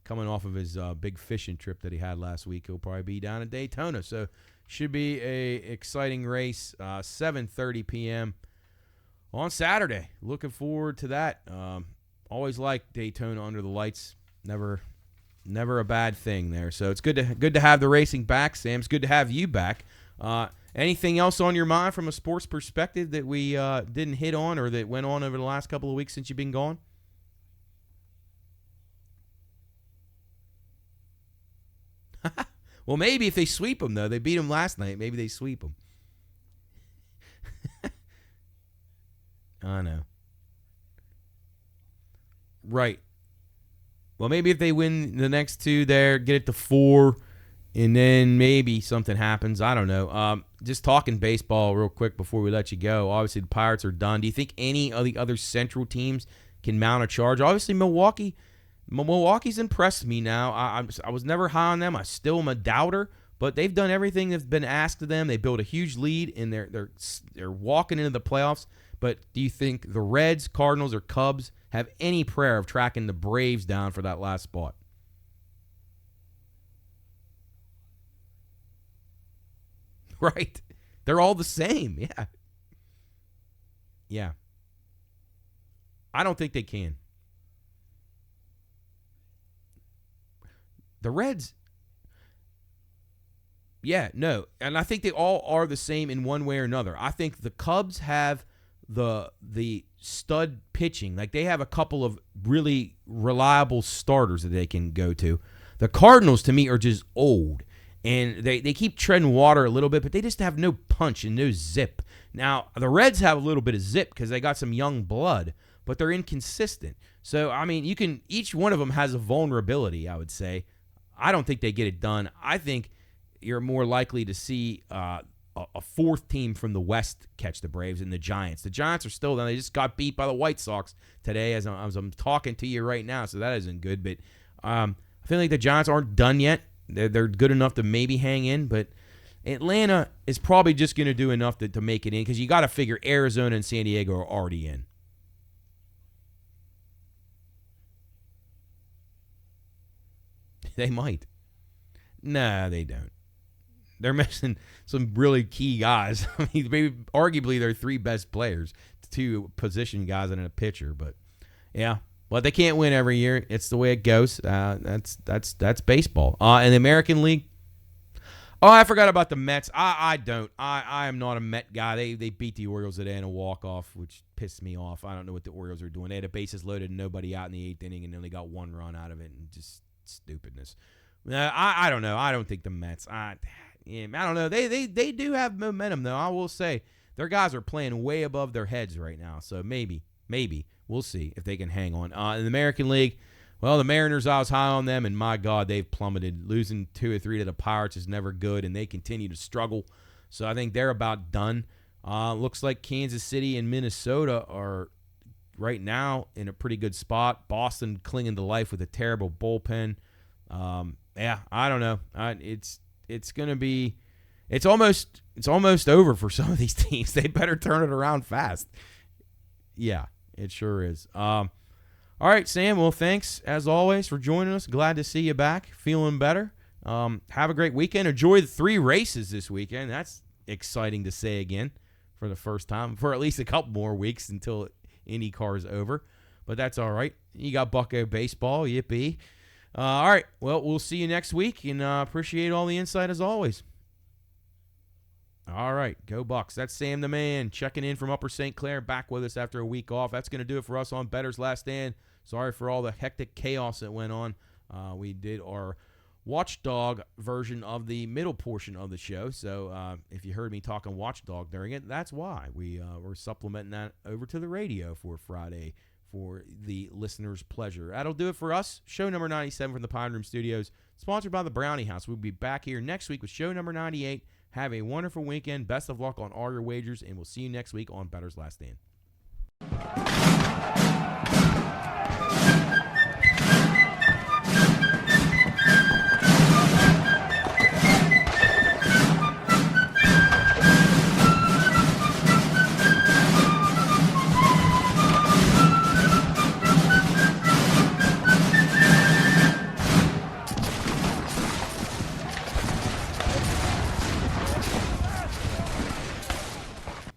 coming off of his big fishing trip that he had last week. He'll probably be down at Daytona. So should be a exciting race. 7:30 p.m. on Saturday. Looking forward to that. Always like Daytona under the lights. Never a bad thing there. So it's good to have the racing back, Sam. It's good to have you back. Anything else on your mind from a sports perspective that we didn't hit on or that went on over the last couple of weeks since you've been gone? Well, maybe if they sweep them, though. They beat them last night. Maybe they sweep them. I know. Right. Well, maybe if they win the next 2 there, get it to 4, and then maybe something happens. I don't know. Just talking baseball real quick before we let you go. Obviously, the Pirates are done. Do you think any of the other Central teams can mount a charge? Obviously, Milwaukee's impressed me now. I was never high on them. I still am a doubter, but they've done everything that's been asked of them. They built a huge lead, and they're walking into the playoffs. But do you think the Reds, Cardinals, or Cubs have any prayer of tracking the Braves down for that last spot? Right. They're all the same. Yeah. Yeah. I don't think they can. The Reds, yeah, no. And I think they all are the same in one way or another. I think the Cubs have the stud pitching. Like, they have a couple of really reliable starters that they can go to. The Cardinals, to me, are just old. And they keep treading water a little bit, but they just have no punch and no zip. Now, the Reds have a little bit of zip because they got some young blood, but they're inconsistent. So, I mean, each one of them has a vulnerability, I would say. I don't think they get it done. I think you're more likely to see a fourth team from the West catch the Braves and the Giants. The Giants are still down. They just got beat by the White Sox today as I'm talking to you right now, so that isn't good. But I feel like the Giants aren't done yet. They're good enough to maybe hang in, but Atlanta is probably just going to do enough to make it in because you got to figure Arizona and San Diego are already in. They might. Nah, they don't. They're missing some really key guys. I mean, maybe arguably they're three best players, two position guys and a pitcher. But yeah, but they can't win every year. It's the way it goes. That's baseball. In the American League. Oh, I forgot about the Mets. I am not a Met guy. They beat the Orioles today in a walk-off, which pissed me off. I don't know what the Orioles are doing. They had a bases loaded and nobody out in the 8th inning, and then they got one run out of it, and just stupidness. I don't know. I don't think the Mets. I don't know. They do have momentum, though. I will say their guys are playing way above their heads right now. So maybe we'll see if they can hang on. In the American League, well, the Mariners, I was high on them, and my God, they've plummeted. Losing 2 or 3 to the Pirates is never good, and they continue to struggle. So I think they're about done. Looks like Kansas City and Minnesota are right now in a pretty good spot. Boston clinging to life with a terrible bullpen. Yeah, I don't know. It's going to be it's almost over for some of these teams. They better turn it around fast. Yeah, it sure is. All right, Sam. Well, thanks as always for joining us. Glad to see you back. Feeling better. Have a great weekend. Enjoy the 3 races this weekend. That's exciting to say again for the first time for at least a couple more weeks until IndyCar is over. But that's all right. You got Bucko baseball. Yippee. All right. Well, we'll see you next week, and appreciate all the insight as always. All right. Go Bucks. That's Sam the Man checking in from Upper St. Clair, back with us after a week off. That's going to do it for us on Bettor's Last Stand. Sorry for all the hectic chaos that went on. We did our Watchdog version of the middle portion of the show. So if you heard me talking Watchdog during it, that's why. We're supplementing that over to the radio for Friday for the listener's pleasure. That'll do it for us. Show number 97 from the Pine Room Studios, sponsored by the Brownie House. We'll be back here next week with show number 98. Have a wonderful weekend. Best of luck on all your wagers, and we'll see you next week on Bettor's Last Stand.